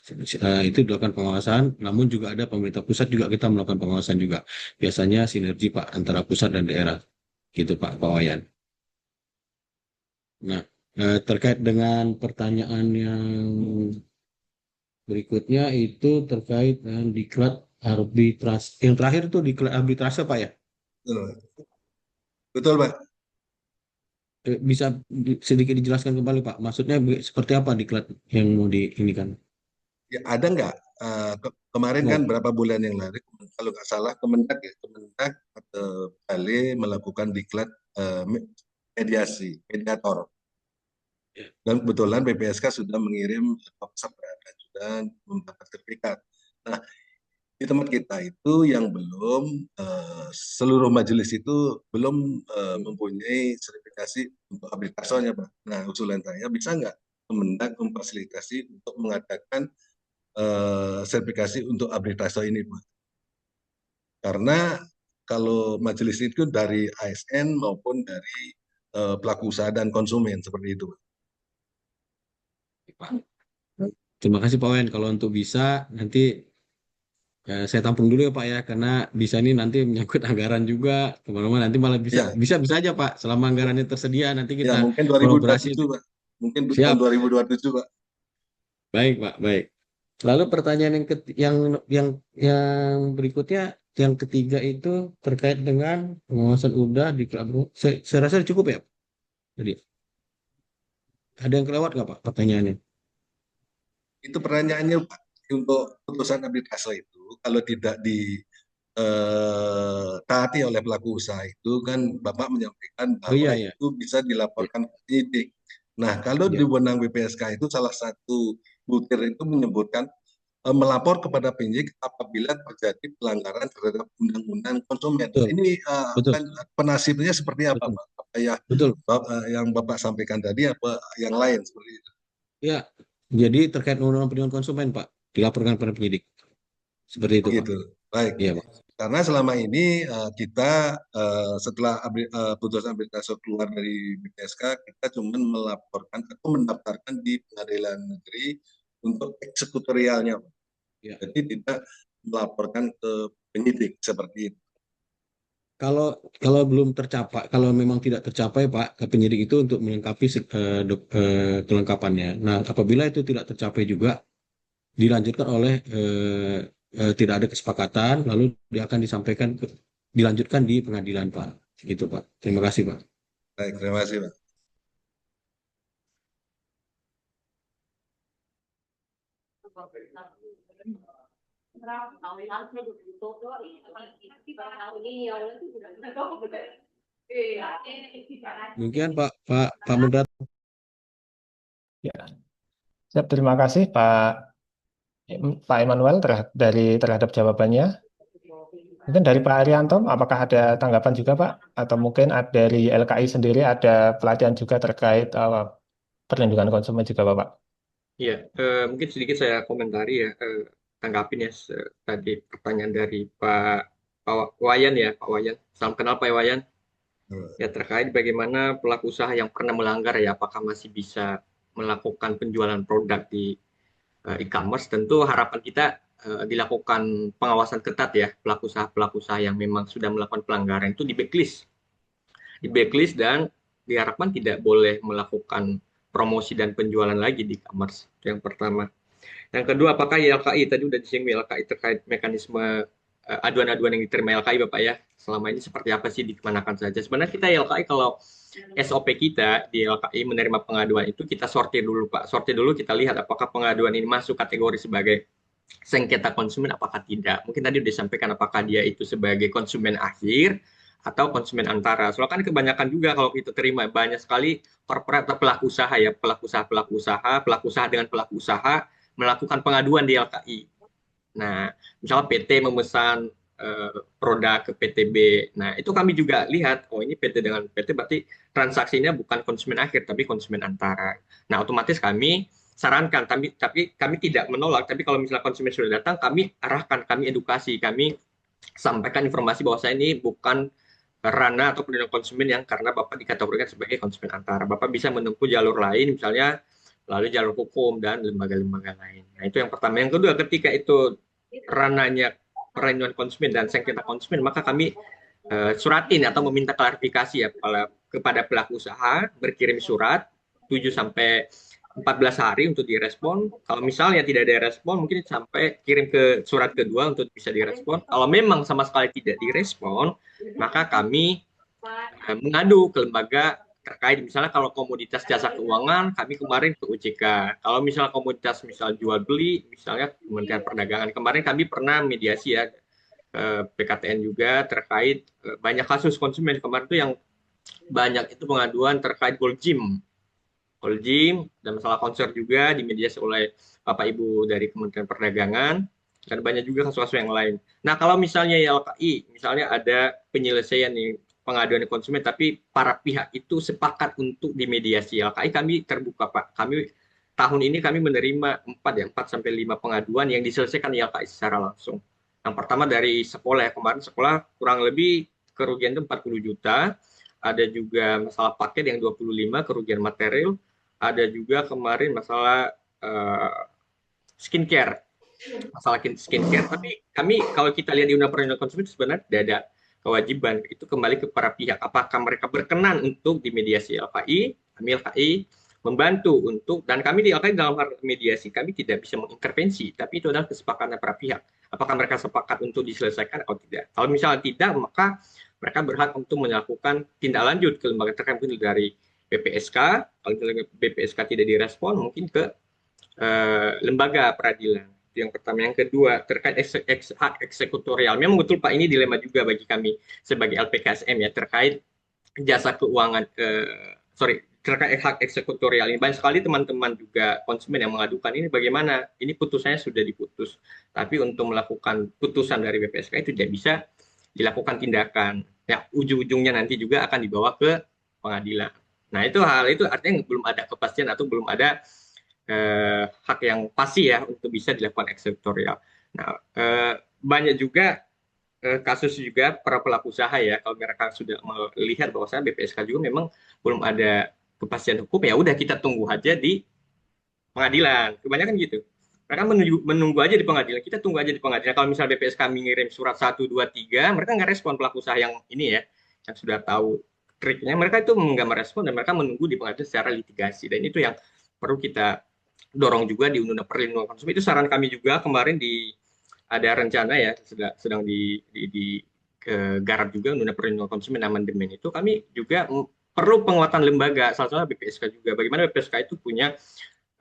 itu dilakukan pengawasan, namun juga ada pemerintah pusat juga kita melakukan pengawasan juga. Biasanya sinergi Pak antara pusat dan daerah gitu Pak Wayan. Nah, terkait dengan pertanyaan yang berikutnya itu terkait dengan diklat arbitrase. Yang terakhir itu diklat arbitrase Pak ya? Betul, Pak. Betul, Pak. Bisa sedikit dijelaskan kembali Pak. Maksudnya seperti apa diklat yang mau diinikan? Ya, ada nggak kemarin kan Oh, berapa bulan yang lalu, kalau nggak salah Kemendak Bali melakukan diklat mediator. ya. Dan kebetulan BPSK sudah mengirim peserta dan sudah mendapat sertifikat. Nah, di tempat kita itu yang belum seluruh majelis itu belum mempunyai sertifikasi untuk arbitrasonya, Pak. Nah, usulan saya bisa nggak Kemendak memfasilitasi untuk mengadakan sertifikasi untuk arbitrase ini, Pak. Karena kalau majelis itu dari ASN maupun dari pelaku usaha dan konsumen seperti itu, Pak. Terima kasih Pak Wen. Kalau untuk bisa nanti saya tampung dulu ya Pak ya, karena bisa ini nanti menyangkut anggaran juga kemana-mana. Nanti malah bisa Ya, bisa aja Pak. Selama anggarannya tersedia nanti ya kita mungkin kolaborasi. 2027, Pak. Mungkin tahun Siap. 2027, Pak. Baik Pak. Baik. Lalu pertanyaan yang berikutnya, yang ketiga itu terkait dengan pengawasan udah di klub. Saya rasa cukup ya. Jadi ada yang kelewat nggak Pak pertanyaannya? Itu pertanyaannya, Pak. Untuk putusan arbitrase itu, kalau tidak taati oleh pelaku usaha itu kan Bapak menyampaikan Oh bahwa iya ya. itu bisa Ya, dilaporkan ke penyidik. Nah, kalau di ya. wewenang BPSK itu salah satu butir itu menyebutkan melapor kepada penyidik apabila terjadi pelanggaran terhadap undang-undang konsumen. Betul, Ini betul, kan penasibnya seperti apa, betul, Pak? Apa ya betul. yang Bapak sampaikan tadi apa yang lain seperti itu? Ya, jadi terkait undang-undang perlindungan konsumen Pak, dilaporkan pada penyidik. Seperti itu Pak. Begitu. Baik. Iya Pak. Karena selama ini kita setelah putusan arbitrase keluar dari BPSK, kita cuma melaporkan atau mendaftarkan di pengadilan negeri untuk eksekutorialnya, Pak. Ya. Jadi tidak melaporkan ke penyidik seperti itu. Kalau belum tercapai, kalau memang tidak tercapai Pak, ke penyidik itu untuk melengkapi kelengkapannya. Nah, apabila itu tidak tercapai juga, dilanjutkan oleh tidak ada kesepakatan, lalu dia akan dilanjutkan di pengadilan Pak. Gitu Pak. Terima kasih Pak. Baik, terima kasih, Pak. Demikian Pak Moderator. Ya, siap, terima kasih Pak Emmanuel terhadap jawabannya. Mungkin dari Pak Arianto, apakah ada tanggapan juga Pak? Atau mungkin dari LKI sendiri ada pelatihan juga terkait perlindungan konsumen juga Bapak? Iya, mungkin sedikit saya komentari ya, tanggapin ya tadi pertanyaan dari Pak Wayan ya, Pak Wayan. Salam kenal Pak Wayan. Ya terkait bagaimana pelaku usaha yang pernah melanggar ya, apakah masih bisa melakukan penjualan produk di e-commerce? Tentu harapan kita dilakukan pengawasan ketat ya, pelaku usaha yang memang sudah melakukan pelanggaran itu di backlist dan diharapkan tidak boleh melakukan promosi dan penjualan lagi di e-commerce. Itu yang pertama. Yang kedua, apakah YLKI tadi sudah disinggung YLKI terkait mekanisme aduan-aduan yang diterima YLKI Bapak ya, selama ini seperti apa sih, dikemanakan saja? Sebenarnya kita YLKI kalau SOP kita di YLKI menerima pengaduan itu kita sortir dulu Pak. Sortir dulu, kita lihat apakah pengaduan ini masuk kategori sebagai sengketa konsumen apakah tidak. Mungkin tadi sudah disampaikan apakah dia itu sebagai konsumen akhir atau konsumen antara. Soalnya kan kebanyakan juga kalau kita terima banyak sekali korporat atau pelaku usaha ya, pelaku usaha dengan pelaku usaha melakukan pengaduan di LKI. Nah, misalnya PT memesan produk ke PTB. Nah, itu kami juga lihat, oh ini PT dengan PT berarti transaksinya bukan konsumen akhir, tapi konsumen antara. Nah, otomatis kami sarankan, tapi kami tidak menolak, tapi kalau misalnya konsumen sudah datang, kami arahkan, kami edukasi, kami sampaikan informasi bahwa saya ini bukan ranah atau perlindungan konsumen yang karena Bapak dikategorikan sebagai konsumen antara. Bapak bisa menempuh jalur lain, misalnya melalui jalur hukum dan lembaga-lembaga lain. Nah, itu yang pertama. Yang kedua, ketika itu ranahnya perlindungan konsumen dan sengketa konsumen, maka kami suratin atau meminta klarifikasi ya kepada pelaku usaha, berkirim surat 7 sampai 14 hari untuk direspon. Kalau misalnya tidak ada respon, mungkin sampai kirim ke surat kedua untuk bisa direspon. Kalau memang sama sekali tidak direspon, maka kami mengadu ke lembaga terkait. Misalnya kalau komoditas jasa keuangan, kami kemarin ke OJK. Kalau misalnya komoditas misal jual beli, misalnya Kementerian Perdagangan, kemarin kami pernah mediasi ya PKTN juga terkait banyak kasus konsumen kemarin itu yang banyak itu pengaduan terkait gold gym dan masalah konser juga dimediasi oleh Bapak Ibu dari Kementerian Perdagangan dan banyak juga kasus-kasus yang lain. Nah, kalau misalnya YLKI, misalnya ada penyelesaian nih pengaduan konsumen, tapi para pihak itu sepakat untuk dimediasi YLKI, kami terbuka Pak. Tahun ini kami menerima 4 sampai 5 pengaduan yang diselesaikan YLKI secara langsung. Yang pertama dari sekolah ya, kemarin sekolah kurang lebih kerugian itu 40 juta, ada juga masalah paket yang 25 kerugian material, ada juga kemarin masalah skincare. Tapi kami kalau kita lihat di Undang-Undang Perlindungan Konsumen sebenarnya tidak ada kewajiban, itu kembali ke para pihak. Apakah mereka berkenan untuk dimediasi LKI? Kami LKI membantu untuk, dan kami di LKI dalam hal mediasi kami tidak bisa mengintervensi, tapi itu adalah kesepakatan para pihak. Apakah mereka sepakat untuk diselesaikan atau tidak? Kalau misalnya tidak, maka mereka berhak untuk melakukan tindak lanjut ke lembaga terkait, mungkin dari BPSK. Kalau BPSK tidak direspon, mungkin ke lembaga peradilan. Itu yang pertama. Yang kedua, terkait hak eksekutorial. Memang betul Pak, ini dilema juga bagi kami sebagai LPKSM ya, terkait jasa keuangan, terkait hak eksekutorial ini. Banyak sekali teman-teman juga konsumen yang mengadukan ini bagaimana, ini putusannya sudah diputus, tapi untuk melakukan putusan dari BPSK itu tidak bisa dilakukan tindakan. Ya, ujung-ujungnya nanti juga akan dibawa ke pengadilan. Nah, hal itu artinya belum ada kepastian atau belum ada hak yang pasti ya untuk bisa dilakukan eksekutorial. Nah, banyak juga kasus juga para pelaku usaha ya, kalau mereka sudah melihat bahwasanya BPSK juga memang belum ada kepastian hukum, ya udah kita tunggu aja di pengadilan. Kebanyakan gitu. Mereka menunggu aja di pengadilan. Kita tunggu aja di pengadilan. Kalau misalnya BPSK mengirim surat 1, 2, 3, mereka nggak respon pelaku usaha yang ini ya, yang sudah tahu triknya. Mereka itu nggak merespon dan mereka menunggu di pengadilan secara litigasi. Dan itu yang perlu kita dorong juga di Undang-Undang Perlindungan Konsumen. Itu saran kami juga kemarin ada rencana ya, sedang digarap juga Undang-Undang Perlindungan Konsumen amandemen itu. Kami juga perlu penguatan lembaga, salah satunya BPSK juga. Bagaimana BPSK itu punya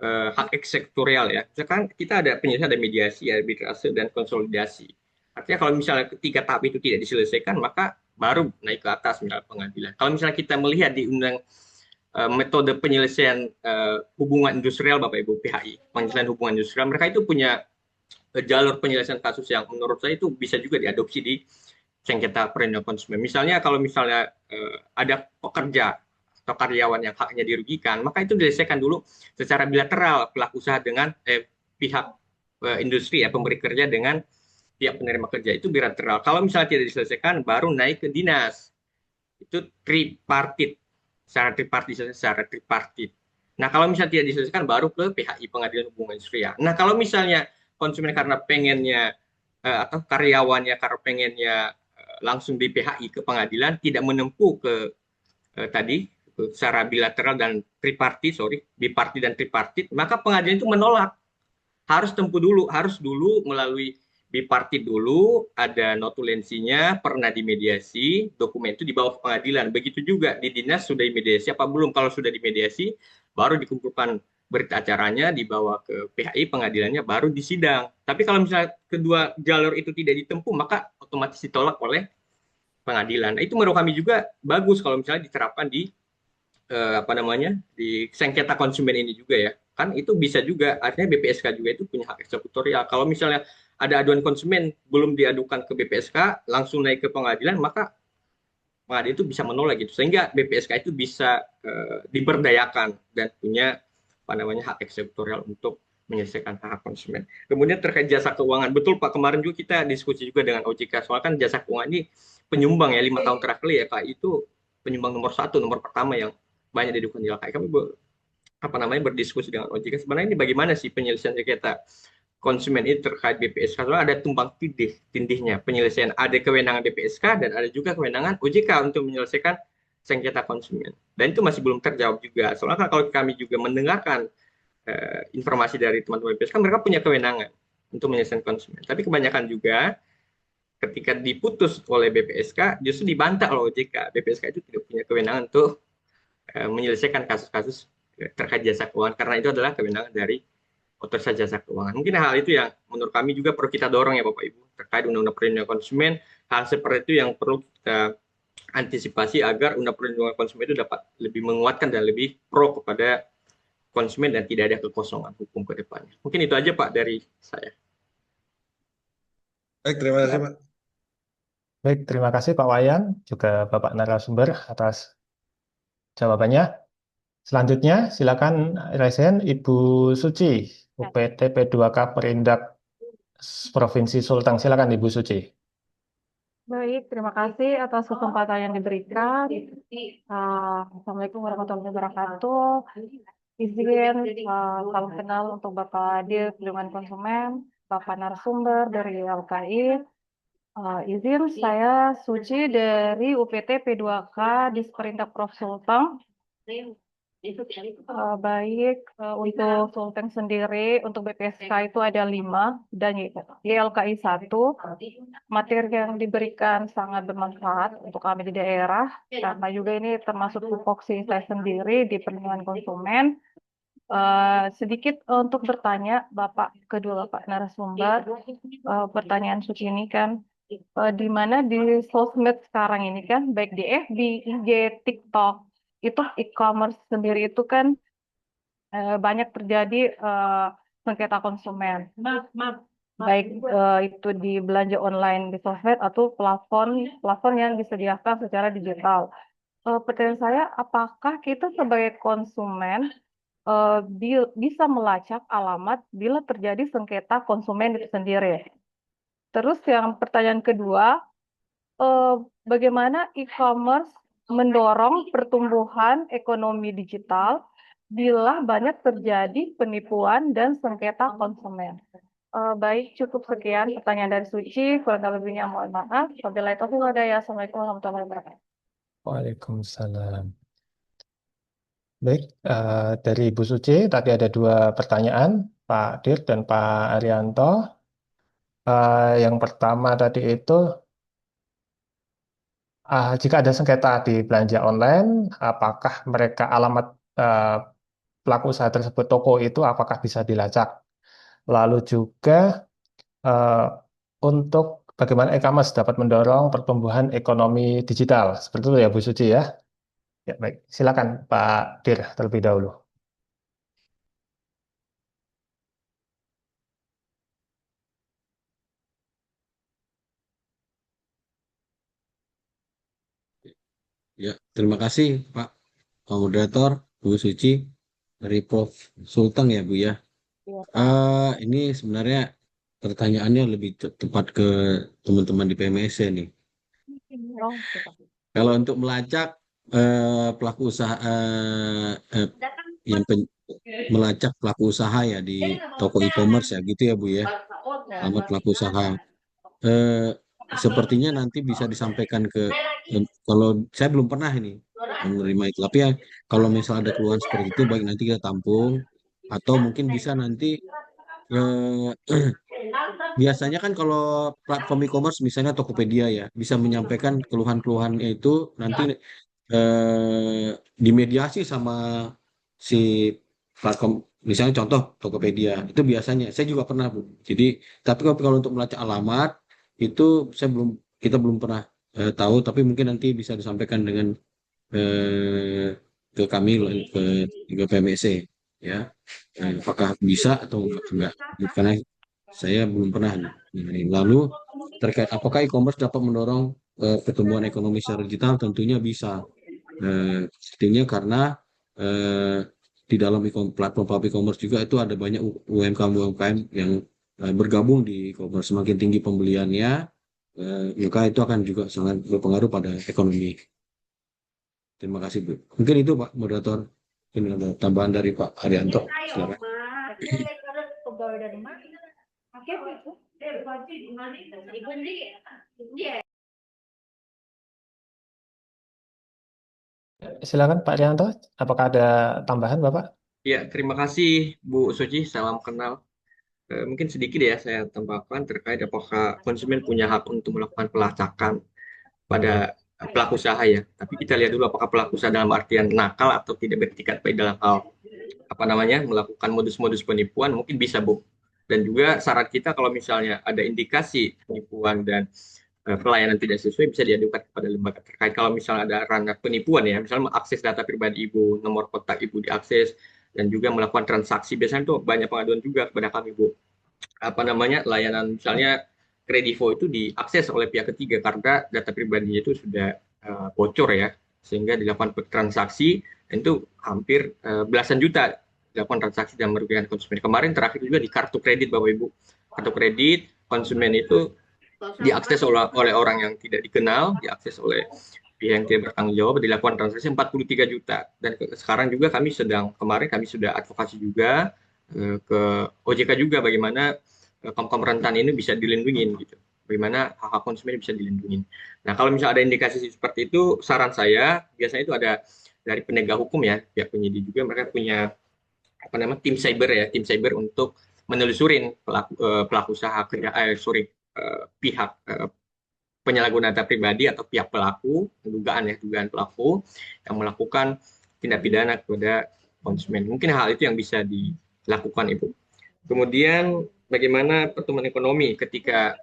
hak eksekutorial ya. Sekarang kita ada penyelesaian, ada mediasi, arbitrase, dan konsolidasi. Artinya kalau misalnya ketiga tahap itu tidak diselesaikan, maka baru naik ke atas misalnya pengadilan. Kalau misalnya kita melihat di undang metode penyelesaian hubungan industrial Bapak Ibu PHI, penyelesaian hubungan industrial, mereka itu punya jalur penyelesaian kasus yang menurut saya itu bisa juga diadopsi di sengketa perlindungan konsumen. Misalnya kalau misalnya ada pekerja atau karyawan yang haknya dirugikan, maka itu diselesaikan dulu secara bilateral pelaku usaha dengan pihak industri ya, pemberi kerja dengan pihak penerima kerja, itu bilateral. Kalau misalnya tidak diselesaikan, baru naik ke dinas. Itu tripartit, secara tripartit. Nah, kalau misalnya tidak diselesaikan, baru ke PHI, Pengadilan Hubungan Industrial. Nah, kalau misalnya konsumen karena pengennya atau karyawannya karena pengennya langsung di PHI ke pengadilan, tidak menempuh ke tadi secara bilateral dan tripartit, bipartit dan tripartit, maka pengadilan itu menolak. Harus dulu melalui bipartit dulu, ada notulensinya, pernah dimediasi, dokumen itu dibawa ke pengadilan. Begitu juga di dinas sudah dimediasi apa belum? Kalau sudah dimediasi, baru dikumpulkan berita acaranya, dibawa ke PHI, pengadilannya, baru disidang. Tapi kalau misalnya kedua jalur itu tidak ditempuh, maka otomatis ditolak oleh pengadilan. Nah, itu menurut kami juga bagus kalau misalnya diterapkan di di sengketa konsumen ini juga ya, kan itu bisa juga, artinya BPSK juga itu punya hak eksekutorial. Kalau misalnya ada aduan konsumen belum diadukan ke BPSK, langsung naik ke pengadilan, maka pengadilan itu bisa menolak gitu, sehingga BPSK itu bisa diberdayakan dan punya hak eksekutorial untuk menyelesaikan hak konsumen. Kemudian terkait jasa keuangan, betul Pak, kemarin juga kita diskusi juga dengan OJK, soal kan jasa keuangan ini penyumbang ya 5 tahun terakhir ya Kak, itu penyumbang nomor satu, nomor pertama yang banyak diadukan di LKI. Kami berdiskusi dengan OJK, sebenarnya ini bagaimana sih penyelesaian sengketa konsumen ini terkait BPSK. Soalnya ada tumpang tindihnya penyelesaian, ada kewenangan BPSK dan ada juga kewenangan OJK untuk menyelesaikan sengketa konsumen. Dan itu masih belum terjawab juga. Soalnya kalau kami juga mendengarkan informasi dari teman-teman BPSK, mereka punya kewenangan untuk menyelesaikan konsumen. Tapi kebanyakan juga ketika diputus oleh BPSK justru dibantah oleh OJK. BPSK itu tidak punya kewenangan untuk menyelesaikan kasus-kasus terkait jasa keuangan, karena itu adalah kewenangan dari otoritas jasa keuangan. Mungkin hal itu yang menurut kami juga perlu kita dorong ya Bapak Ibu, terkait Undang-Undang Perlindungan Konsumen. Hal seperti itu yang perlu kita antisipasi agar Undang-Undang Perlindungan Konsumen itu dapat lebih menguatkan dan lebih pro kepada konsumen dan tidak ada kekosongan hukum ke depannya. Mungkin itu aja Pak dari saya. Baik, terima kasih Pak. Baik, terima kasih Pak Wayan, juga Bapak narasumber atas jawabannya. Selanjutnya, silakan resen Ibu Suci, UPT P2K Perindak Provinsi Sulteng. Silakan Ibu Suci. Baik, terima kasih atas kesempatan yang diberikan. Assalamualaikum warahmatullahi wabarakatuh. Izin salam kenal untuk Bapak Dir Perlindungan Konsumen, Bapak narasumber dari LKI. Izin saya Suci dari UPT P2K Disperindak Prof Sulteng. Baik, untuk Sulteng sendiri, untuk BPSK itu ada 5 dan YLKI 1. Materi yang diberikan sangat bermanfaat untuk kami di daerah, karena juga ini termasuk tupoksi saya sendiri di perlindungan konsumen. Sedikit untuk bertanya, kedua Bapak narasumber, pertanyaan Suci ini kan, di mana di sosmed sekarang ini kan, baik di FB, IG, TikTok, itu e-commerce sendiri itu kan banyak terjadi sengketa konsumen. Baik itu di belanja online di sosmed atau plafon yang disediakan secara digital. Pertanyaan saya, apakah kita sebagai konsumen bisa melacak alamat bila terjadi sengketa konsumen itu sendiri? Terus yang pertanyaan kedua, bagaimana e-commerce mendorong pertumbuhan ekonomi digital bila banyak terjadi penipuan dan sengketa konsumen? Baik, cukup sekian pertanyaan dari Suci. Kurang lebihnya mohon maaf. Wabillahi taufiq wal hidayah. Assalamualaikum warahmatullahi wabarakatuh. Waalaikumsalam. Baik, dari Ibu Suci tadi ada 2 pertanyaan, Pak Dir dan Pak Arianto. Yang pertama tadi itu, jika ada sengketa di belanja online, apakah mereka alamat pelaku usaha tersebut, toko itu apakah bisa dilacak? Lalu juga untuk bagaimana e-commerce dapat mendorong pertumbuhan ekonomi digital. Seperti itu ya Bu Suci ya. Ya baik, silakan Pak Dir terlebih dahulu. Ya, terima kasih Pak Moderator, Bu Suci, dari Prof. Sultan ya Bu ya. Iya, Pak. Ini sebenarnya pertanyaannya lebih tepat ke teman-teman di PMSC nih. Oh, oke, Pak. Kalau untuk melacak pelaku usaha yang melacak pelaku usaha ya di toko e-commerce ya gitu ya Bu ya. Ya. Alamat pelaku usaha. Eh, Sepertinya nanti bisa disampaikan ke kalau saya belum pernah ini menerima itu. Tapi ya kalau misalnya ada keluhan seperti itu baik nanti kita tampung atau mungkin bisa nanti eh, biasanya kan kalau platform e-commerce misalnya Tokopedia ya bisa menyampaikan keluhan-keluhannya itu nanti dimediasi sama si platform misalnya contoh Tokopedia itu biasanya saya juga pernah Bu. Jadi tapi kalau untuk melacak alamat itu kita belum pernah tahu tapi mungkin nanti bisa disampaikan dengan eh, ke kami ke PMSC ya. Apakah bisa atau enggak karena saya belum pernah nih. Lalu terkait apakah e-commerce dapat mendorong pertumbuhan ekonomi secara digital? Tentunya bisa. Artinya karena eh, di dalam platform e-commerce juga itu ada banyak UMKM yang bergabung di e-commerce. Semakin tinggi pembeliannya, maka itu akan juga sangat berpengaruh pada ekonomi. Terima kasih Bu. Mungkin itu Pak Moderator. Ini ada tambahan dari Pak Haryanto. Silakan. Silakan Pak Rianto, apakah ada tambahan Bapak? Ya, terima kasih Bu Suci, salam kenal. Mungkin sedikit ya saya tambahkan terkait apakah konsumen punya hak untuk melakukan pelacakan pada pelaku usaha ya. Tapi kita lihat dulu apakah pelaku usaha dalam artian nakal atau tidak beretikat baik dalam hal melakukan modus-modus penipuan mungkin bisa Bu. Dan juga saran kita kalau misalnya ada indikasi penipuan dan pelayanan tidak sesuai bisa diadukan kepada lembaga terkait. Kalau misalnya ada ranah penipuan ya, misalnya mengakses data pribadi Ibu, nomor kontak Ibu diakses dan juga melakukan transaksi, biasanya tuh banyak pengaduan juga kepada kami Bu. Layanan misalnya Kredivo itu diakses oleh pihak ketiga karena data pribadinya itu sudah bocor ya, sehingga dilakukan transaksi dan itu hampir belasan juta dilakukan transaksi dan merugikan konsumen. Kemarin terakhir juga di kartu kredit Bapak Ibu, kartu kredit konsumen itu diakses oleh orang yang tidak dikenal, diakses oleh pihak yang tidak bertanggung jawab, dilakukan transaksi 43 juta. Dan sekarang juga kemarin kami sudah advokasi juga ke OJK juga bagaimana kaum rentan ini bisa dilindungi gitu. Bagaimana hak-hak konsumen bisa dilindungi. Nah, kalau misalnya ada indikasi seperti itu, saran saya biasanya itu ada dari penegak hukum ya, pihak penyidik juga mereka punya tim cyber untuk menelusurin pelaku usaha pihak penyalahgunaan data pribadi atau pihak pelaku, dugaan pelaku yang melakukan tindak pidana kepada konsumen. Mungkin hal itu yang bisa dilakukan Ibu. Kemudian bagaimana pertumbuhan ekonomi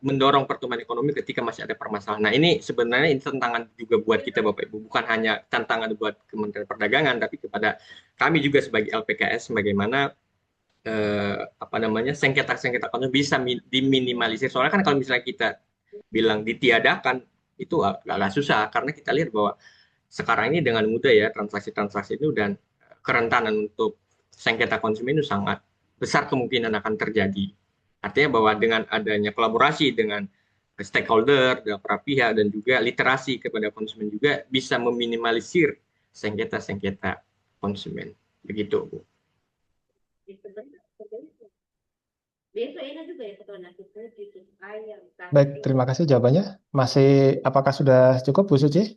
mendorong pertumbuhan ekonomi ketika masih ada permasalahan. Nah, ini sebenarnya tantangan juga buat kita Bapak Ibu, bukan hanya tantangan buat Kementerian Perdagangan tapi kepada kami juga sebagai LPKS bagaimana sengketa-sengketa konsumen bisa diminimalisir. Soalnya kan kalau misalnya kita bilang ditiadakan itu agak susah karena kita lihat bahwa sekarang ini dengan mudah ya transaksi-transaksi itu dan kerentanan untuk sengketa konsumen itu sangat besar kemungkinan akan terjadi. Artinya bahwa dengan adanya kolaborasi dengan stakeholder, dengan para pihak dan juga literasi kepada konsumen juga bisa meminimalisir sengketa-sengketa konsumen. Begitu, Bu. Baik, terima kasih jawabannya. Apakah sudah cukup Bu Suci?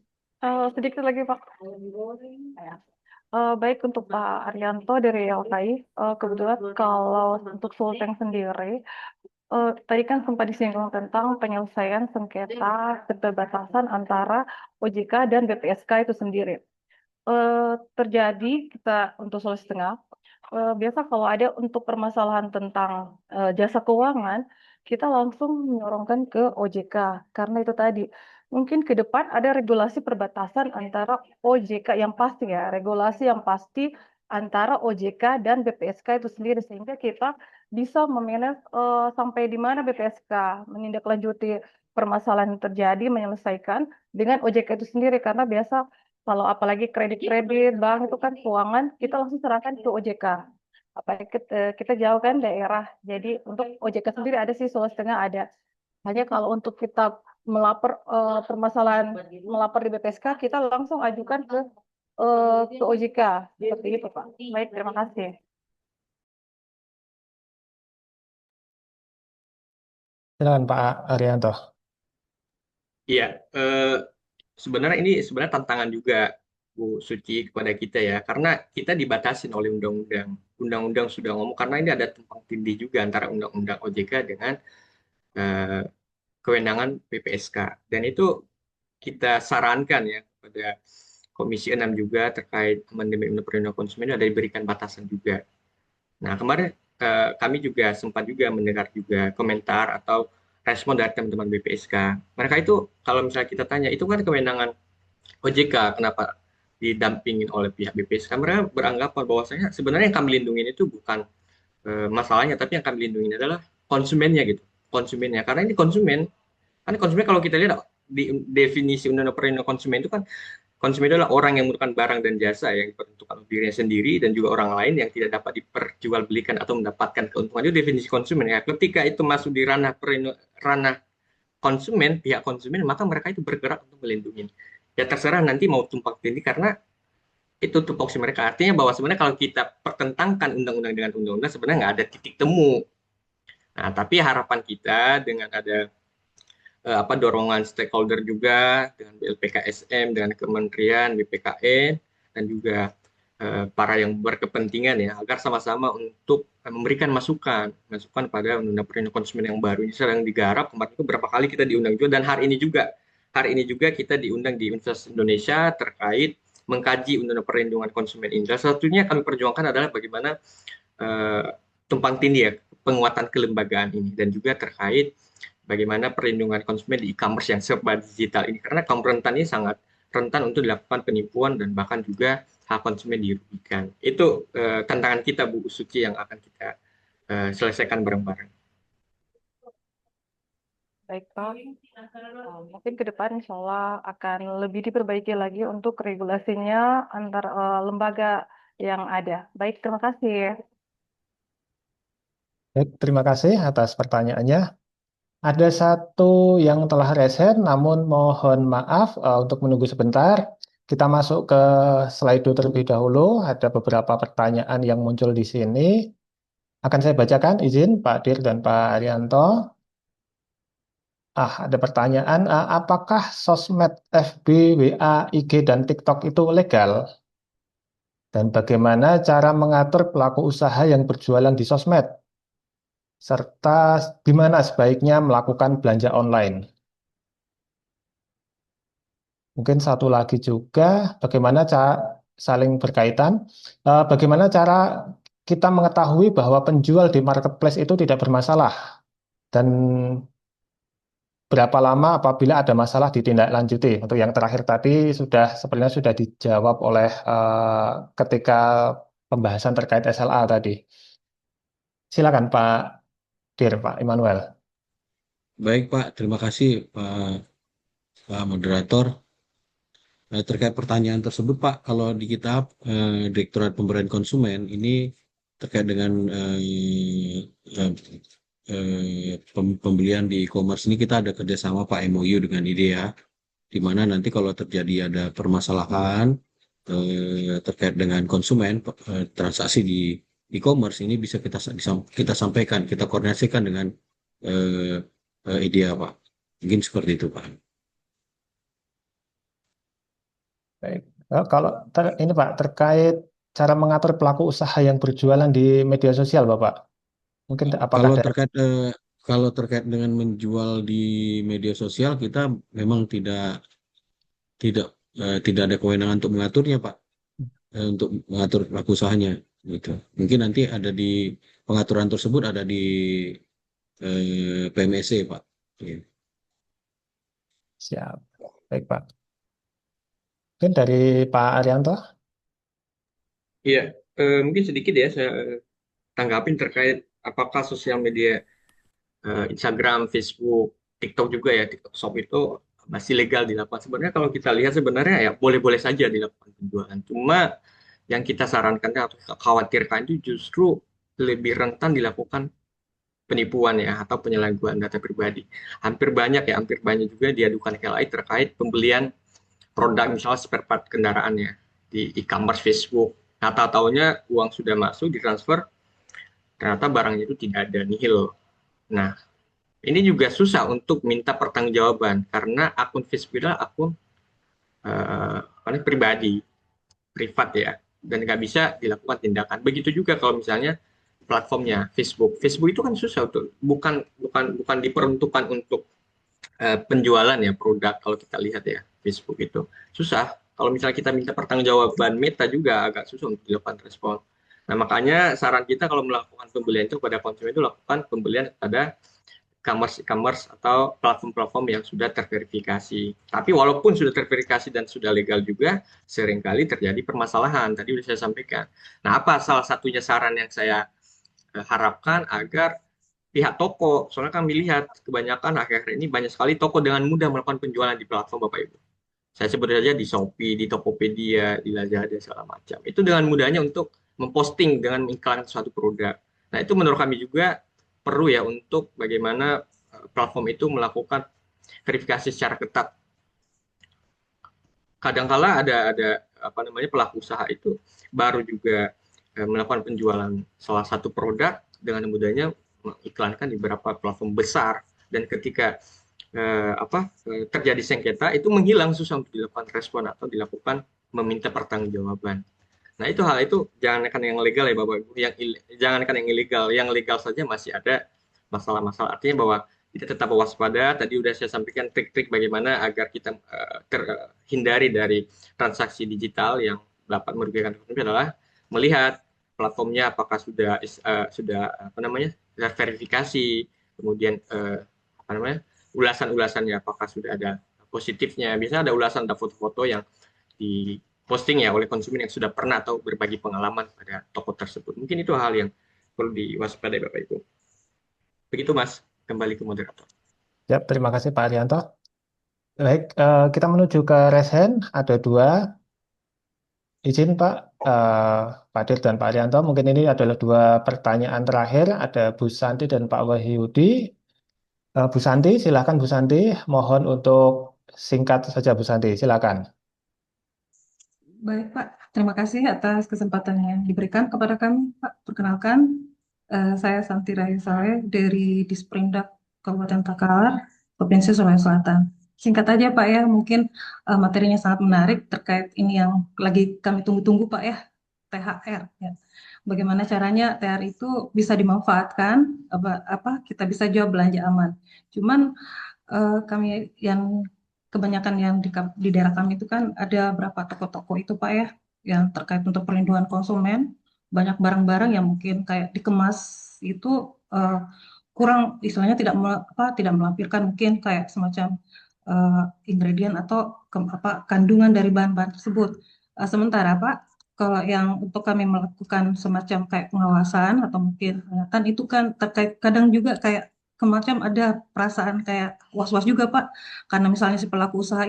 Sedikit lagi Pak. Baik untuk Pak Arianto dari LKI, kebetulan kalau untuk Sulteng sendiri, tadi kan sempat disinggung tentang penyelesaian sengketa keterbatasan antara OJK dan BPSK itu sendiri. Terjadi kita untuk Sulawesi Tengah, biasa kalau ada untuk permasalahan tentang jasa keuangan, kita langsung menyorongkan ke OJK karena itu tadi mungkin ke depan ada regulasi perbatasan antara OJK yang pasti ya, regulasi yang pasti antara OJK dan BPSK itu sendiri sehingga kita bisa memanage sampai di mana BPSK menindaklanjuti permasalahan yang terjadi menyelesaikan dengan OJK itu sendiri karena biasa Kalau apalagi kredit-kredit bank itu kan keuangan, kita langsung serahkan ke OJK. Apalagi kita jauh kan daerah. Jadi untuk OJK sendiri ada sih, Sulawesi Tengah ada. Hanya kalau untuk kita melapor permasalahan melapor di BPSK, kita langsung ajukan ke OJK. Seperti itu, Pak. Baik, terima kasih. Silakan Pak Arianto. Iya, sebenarnya ini sebenarnya tantangan juga Bu Suci kepada kita ya, karena kita dibatasin oleh undang-undang. Undang-undang sudah ngomong karena ini ada tumpang tindih juga antara undang-undang OJK dengan eh, kewenangan PPSK. Dan itu kita sarankan ya kepada Komisi 6 juga terkait amandemen Undang-Undang Perlindungan Konsumen itu ada diberikan batasan juga. Nah, kemarin kami juga sempat juga mendengar juga komentar atau respon dari teman-teman BPSK. Mereka itu kalau misalnya kita tanya, itu kan kewenangan OJK, kenapa didampingin oleh pihak BPSK? Mereka beranggapan bahwasanya sebenarnya yang kami lindungi itu bukan masalahnya, tapi yang kami lindungi adalah konsumennya gitu. Konsumennya. Karena ini konsumen kalau kita lihat di definisi Undang-Undang Perlindungan Konsumen itu kan konsumen adalah orang yang menggunakan barang dan jasa yang diperuntukkan untuk dirinya sendiri dan juga orang lain yang tidak dapat diperjualbelikan atau mendapatkan keuntungan. Itu definisi konsumen ya. Ketika itu masuk di ranah konsumen, pihak konsumen, maka mereka itu bergerak untuk melindungi. Ya terserah nanti mau tumpang tindih karena itu tupoksi mereka. Artinya bahwa sebenarnya kalau kita pertentangkan undang-undang dengan undang-undang sebenarnya nggak ada titik temu. Nah, tapi harapan kita dengan ada dorongan stakeholder juga dengan BLPKSM, dengan Kementerian, BPKN, dan juga para yang berkepentingan ya, agar sama-sama untuk memberikan masukan pada Undang-Undang Perlindungan Konsumen yang baru ini sedang digarap. Kemarin itu berapa kali kita diundang juga, dan hari ini juga kita diundang di Universitas Indonesia terkait mengkaji Undang-Undang Perlindungan Konsumen ini. Salah satunya kami perjuangkan adalah bagaimana tumpang tindih ya, penguatan kelembagaan ini, dan juga terkait bagaimana perlindungan konsumen di e-commerce yang serba digital ini, karena kaum rentan ini sangat rentan untuk dilakukan penipuan dan bahkan juga hak konsumen dirugikan. Itu tantangan kita Bu Suci yang akan kita selesaikan bareng-bareng. Baik, Pak. Mungkin ke depan insya Allah akan lebih diperbaiki lagi untuk regulasinya antar lembaga yang ada. Baik, terima kasih. Baik, terima kasih atas pertanyaannya. Ada satu yang telah resen, namun mohon maaf untuk menunggu sebentar. Kita masuk ke slide terlebih dahulu. Ada beberapa pertanyaan yang muncul di sini. Akan saya bacakan, izin Pak Dir dan Pak Arianto. Ada pertanyaan, apakah sosmed FB, WA, IG, dan TikTok itu legal? Dan bagaimana cara mengatur pelaku usaha yang berjualan di sosmed? Serta di mana sebaiknya melakukan belanja online? Mungkin satu lagi juga, bagaimana saling berkaitan, bagaimana cara kita mengetahui bahwa penjual di marketplace itu tidak bermasalah? Dan berapa lama apabila ada masalah ditindaklanjuti? Untuk yang terakhir tadi sebenarnya sudah dijawab oleh ketika pembahasan terkait SLA tadi. Silakan Pak Dir, Pak Immanuel. Baik Pak, terima kasih Pak Moderator. Terkait pertanyaan tersebut Pak, kalau di kita Direktorat Pemberdayaan Konsumen ini terkait dengan pembelian di e-commerce ini kita ada kerjasama Pak MOU dengan IDEA, di mana nanti kalau terjadi ada permasalahan terkait dengan konsumen transaksi di e-commerce ini bisa kita sampaikan, kita koordinasikan dengan IDEA Pak. Mungkin seperti itu Pak. Baik. Kalau ini Pak, terkait cara mengatur pelaku usaha yang berjualan di media sosial, Bapak. Mungkin apakah Kalau terkait dengan menjual di media sosial, kita memang tidak ada kewenangan untuk mengaturnya, Pak. Untuk mengatur pelaku usahanya, gitu. Mungkin nanti ada di pengaturan tersebut ada di PMSC, Pak. Iya. Siap. Baik, Pak. Mungkin dari Pak Arianto. Iya, mungkin sedikit ya saya tanggapin terkait apakah sosial media Instagram, Facebook, TikTok juga ya, TikTok Shop itu masih legal dilakukan. Sebenarnya kalau kita lihat sebenarnya ya boleh-boleh saja dilakukan penjualan. Cuma yang kita sarankan atau khawatirkan itu justru lebih rentan dilakukan penipuan ya atau penyalahgunaan data pribadi. Hampir banyak juga diadukan KLI terkait pembelian produk misalnya spare part kendaraannya di e-commerce Facebook. Nah, tahu-taunya uang sudah masuk ditransfer, ternyata barangnya itu tidak ada, nihil. Nah, ini juga susah untuk minta pertanggungjawaban karena akun Facebook adalah akun pribadi, privat ya, dan nggak bisa dilakukan tindakan. Begitu juga kalau misalnya platformnya Facebook. Facebook itu kan susah untuk bukan diperuntukkan untuk penjualan ya produk kalau kita lihat ya Facebook itu susah. Kalau misalnya kita minta pertanggungjawaban Meta juga agak susah untuk dilakukan respon. Nah makanya saran kita kalau melakukan pembelian itu pada konsumen itu lakukan pembelian pada e-commerce atau platform-platform yang sudah terverifikasi. Tapi walaupun sudah terverifikasi dan sudah legal juga, seringkali terjadi permasalahan. Tadi sudah saya sampaikan. Nah, apa salah satunya saran yang saya harapkan agar pihak toko, soalnya kami lihat kebanyakan akhir-akhir ini banyak sekali toko dengan mudah melakukan penjualan di platform Bapak Ibu. Saya sebut saja di Shopee, di Tokopedia, di Lazada, segala macam. Itu dengan mudahnya untuk memposting dengan mengiklankan suatu produk. Nah, itu menurut kami juga perlu ya untuk bagaimana platform itu melakukan verifikasi secara ketat. Kadangkala ada pelaku usaha itu baru juga melakukan penjualan salah satu produk dengan mudahnya mengiklankan di beberapa platform besar, dan ketika terjadi sengketa itu menghilang, susah untuk dilakukan respon atau dilakukan meminta pertanggungjawaban. Nah, hal itu jangankan yang legal ya Bapak Ibu, jangankan yang ilegal, yang legal saja masih ada masalah-masalah. Artinya bahwa kita tetap waspada. Tadi sudah saya sampaikan trik-trik bagaimana agar kita terhindari dari transaksi digital yang dapat merugikan konsumen adalah melihat platformnya apakah sudah verifikasi, kemudian ulasan-ulasannya apakah sudah ada positifnya. Biasanya ada ulasan, ada foto-foto yang di posting ya oleh konsumen yang sudah pernah atau berbagi pengalaman pada toko tersebut. Mungkin itu hal yang perlu diwaspadai Bapak Ibu. Begitu Mas, kembali ke moderator. Ya, terima kasih Pak Arianto. Baik, kita menuju ke raise hand. Ada 2. Izin Pak, Pak Dir dan Pak Arianto, mungkin ini adalah 2 pertanyaan terakhir. Ada Bu Santi dan Pak Wahyudi. Bu Santi, silakan Bu Santi. Mohon untuk singkat saja Bu Santi, silakan. Baik Pak, terima kasih atas kesempatan yang diberikan kepada kami Pak. Perkenalkan, saya Santi Raya Saleh dari Disperindak Kabupaten Takalar, Provinsi Sulawesi Selatan. Singkat aja Pak ya, mungkin materinya sangat menarik terkait ini yang lagi kami tunggu-tunggu Pak ya, THR. Ya. Bagaimana caranya THR itu bisa dimanfaatkan, kita bisa jawab belanja aman. Cuman kami yang kebanyakan yang di daerah kami itu kan ada berapa toko-toko itu Pak ya, yang terkait untuk perlindungan konsumen, banyak barang-barang yang mungkin kayak dikemas itu kurang, istilahnya tidak melampirkan mungkin kayak semacam ingredient atau kandungan dari bahan-bahan tersebut. Sementara Pak, kalau yang untuk kami melakukan semacam kayak pengawasan atau mungkin peringatan itu kan terkait kadang juga kayak semacam ada perasaan kayak was-was juga Pak, karena misalnya si pelaku usaha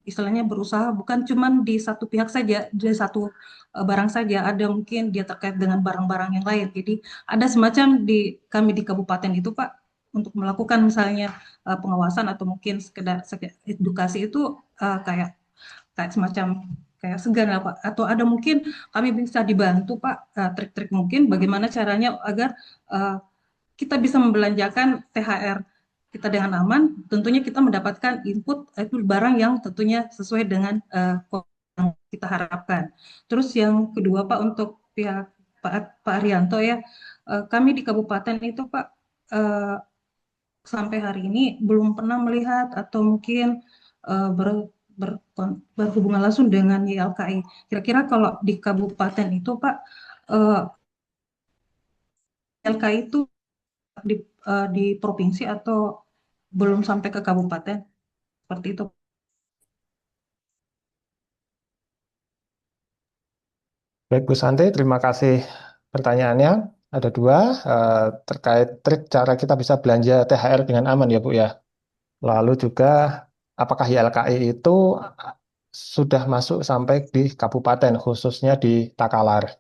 istilahnya berusaha bukan cuma di satu pihak saja, di satu barang saja, ada mungkin dia terkait dengan barang-barang yang lain. Jadi ada semacam kami di kabupaten itu Pak, untuk melakukan misalnya pengawasan atau mungkin sekedar edukasi itu kayak semacam kayak segan lah Pak, atau ada mungkin kami bisa dibantu Pak, trik-trik mungkin bagaimana caranya agar kita bisa membelanjakan THR kita dengan aman, tentunya kita mendapatkan input itu barang yang tentunya sesuai dengan yang kita harapkan. Terus yang kedua Pak, untuk pihak Pak Arianto ya, kami di kabupaten itu Pak sampai hari ini belum pernah melihat atau mungkin berhubungan langsung dengan YLKI. Kira-kira kalau di kabupaten itu Pak, YLKI itu di provinsi atau belum sampai ke kabupaten, seperti itu. Baik Bu Santi, terima kasih pertanyaannya. Ada 2 terkait trik cara kita bisa belanja THR dengan aman ya Bu ya. Lalu juga apakah YLKI itu sudah masuk sampai di kabupaten, khususnya di Takalar.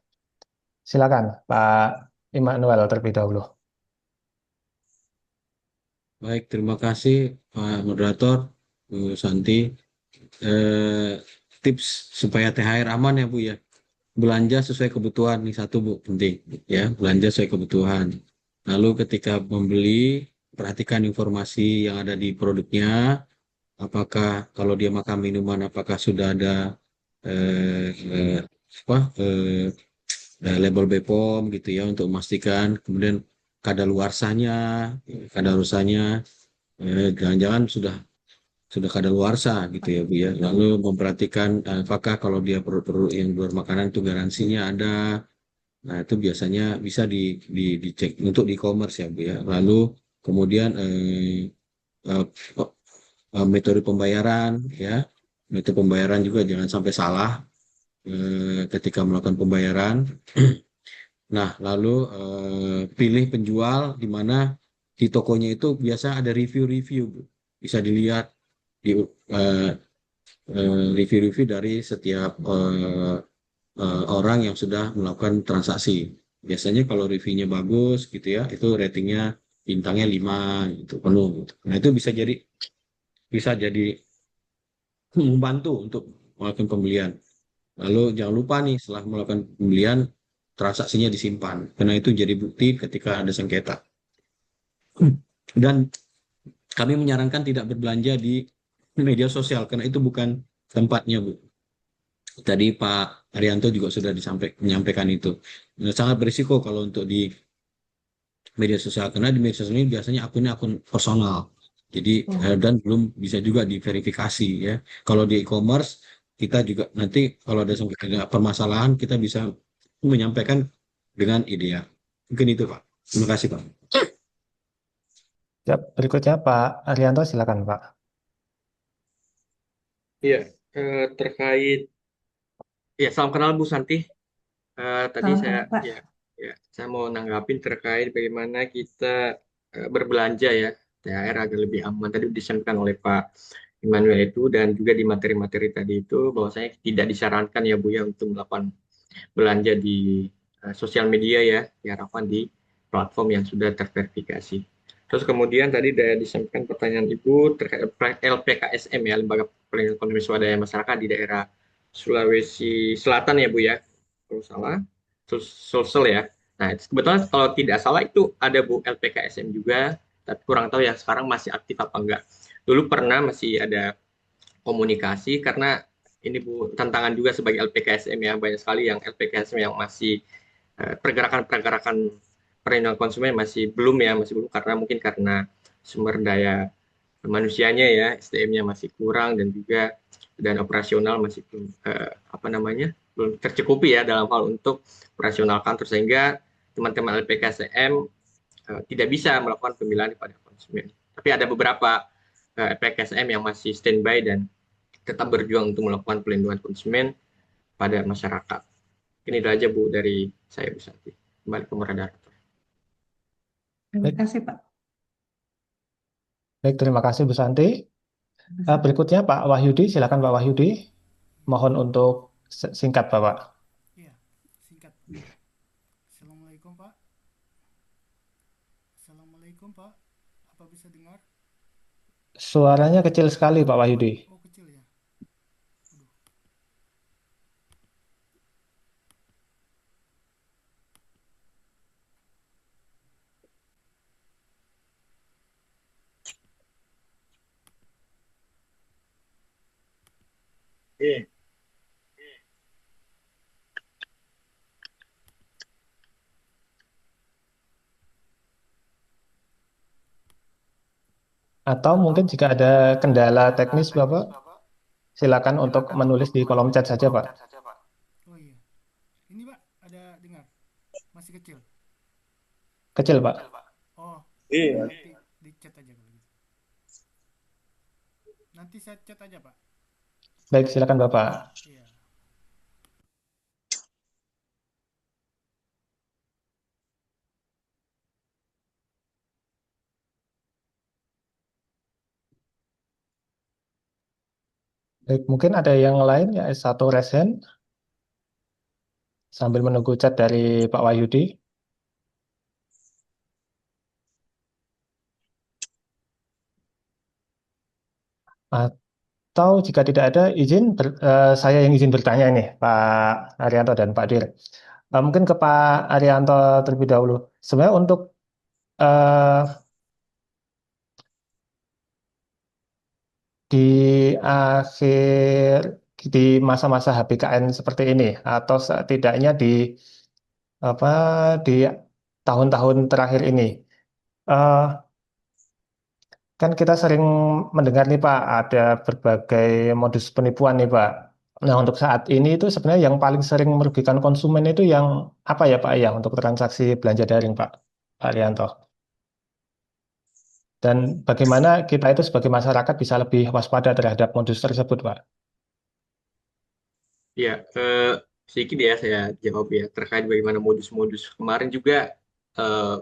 Silakan, Pak Immanuel terlebih dahulu. Baik, terima kasih Pak Moderator, Bu Santi. Eh, Tips supaya THR aman ya Bu ya. Belanja sesuai kebutuhan nih satu Bu, penting ya. Belanja sesuai kebutuhan. Lalu ketika membeli, perhatikan informasi yang ada di produknya. Apakah kalau dia makan minuman, apakah sudah ada eh, eh, apa label BPOM gitu ya untuk memastikan. Kemudian kadaluarsanya, kadaluarsanya jangan-jangan sudah kadaluarsa gitu ya Bu ya. Lalu memperhatikan apakah kalau dia produk yang luar makanan itu garansinya ada. Nah, itu biasanya bisa dicek untuk e-commerce ya Bu ya. Lalu kemudian eh, metode pembayaran ya. Metode pembayaran juga jangan sampai salah ketika melakukan pembayaran. Nah, lalu pilih penjual di mana di tokonya itu biasa ada review-review, Bu. Bisa dilihat di review-review dari setiap orang yang sudah melakukan transaksi. Biasanya kalau reviewnya bagus gitu ya, itu ratingnya bintangnya 5 gitu, penuh gitu. Nah, itu bisa jadi membantu untuk melakukan pembelian. Lalu jangan lupa nih setelah melakukan pembelian transaksinya disimpan karena itu jadi bukti ketika ada sengketa. Dan kami menyarankan tidak berbelanja di media sosial karena itu bukan tempatnya, Bu. Tadi Pak Arianto juga sudah menyampaikan itu. Nah, sangat berisiko kalau untuk di media sosial karena di media sosial ini biasanya akunnya akun personal. Jadi dan belum bisa juga diverifikasi ya. Kalau di e-commerce kita juga nanti kalau ada permasalahan kita bisa menyampaikan dengan ideal. Mungkin itu Pak. Terima kasih Pak. Siap, berikutnya Pak Arianto, silakan Pak. Iya, terkait ya salam kenal Bu Santi. Tadi Salam saya kenal, Pak. ya ya saya mau nanggapin terkait bagaimana kita berbelanja ya THR agar lebih aman. Tadi disampaikan oleh Pak Immanuel itu dan juga di materi-materi tadi itu bahwasanya tidak disarankan ya Bu ya untuk melakukan belanja di sosial media ya, diharapkan di platform yang sudah terverifikasi. Terus kemudian tadi sudah disampaikan pertanyaan Ibu terkait LPKSM ya, Lembaga Pelindungan Ekonomi Swadaya Masyarakat di daerah Sulawesi Selatan ya Bu ya, kalau salah, Sulsel ya. Nah, kebetulan kalau tidak salah itu ada Bu LPKSM juga, tapi kurang tahu ya sekarang masih aktif apa enggak. Dulu pernah masih ada komunikasi karena ini Bu tantangan juga sebagai LPKSM ya, banyak sekali yang LPKSM yang masih pergerakan-pergerakan perlindungan konsumen masih belum karena mungkin karena sumber daya manusianya ya, SDM-nya masih kurang dan juga dan operasional masih belum belum tercukupi ya dalam hal untuk operasional kantor sehingga teman-teman LPKSM tidak bisa melakukan pemilihan kepada konsumen. Tapi ada beberapa LPKSM yang masih standby dan tetap berjuang untuk melakukan pelindungan konsumen pada masyarakat. Ini aja Bu dari saya Bu Santi. Kembali ke moderator. Terima Baik, kasih, Pak. baik, terima kasih Bu Santi. Berikutnya Pak Wahyudi, silakan Pak Wahyudi. Mohon untuk singkat Bapak. Iya, singkat. Assalamualaikum Pak. Assalamualaikum Pak. Apa bisa dengar? Suaranya kecil sekali Pak Wahyudi. Oh kecil ya. Aduh. Oke. Atau mungkin jika ada kendala teknis Bapak, silakan untuk menulis di kolom chat saja Pak. Oh iya. Ini Pak, ada dengar? Masih kecil. Kecil Pak. Oh, Iya. nanti di chat aja kalau gitu. Nanti saya chat aja Pak. Baik, silakan Bapak. Iya. Baik, mungkin ada yang lain ya, S1 Resen, sambil menunggu chat dari Pak Wahyudi. Atau jika tidak ada, saya yang izin bertanya nih, Pak Arianto dan Pak Dir. Mungkin ke Pak Arianto terlebih dahulu. Sebenarnya untuk eh, di akhir di masa-masa HBKN seperti ini, atau setidaknya apa di tahun-tahun terakhir ini, eh, kan kita sering mendengar nih Pak, ada berbagai modus penipuan nih Pak. Nah, untuk saat ini itu sebenarnya yang paling sering merugikan konsumen itu yang apa ya Pak ya untuk transaksi belanja daring Pak Arianto. Dan bagaimana kita itu sebagai masyarakat bisa lebih waspada terhadap modus tersebut Pak? Ya, sedikit ya saya jawab ya terkait bagaimana modus-modus. Kemarin juga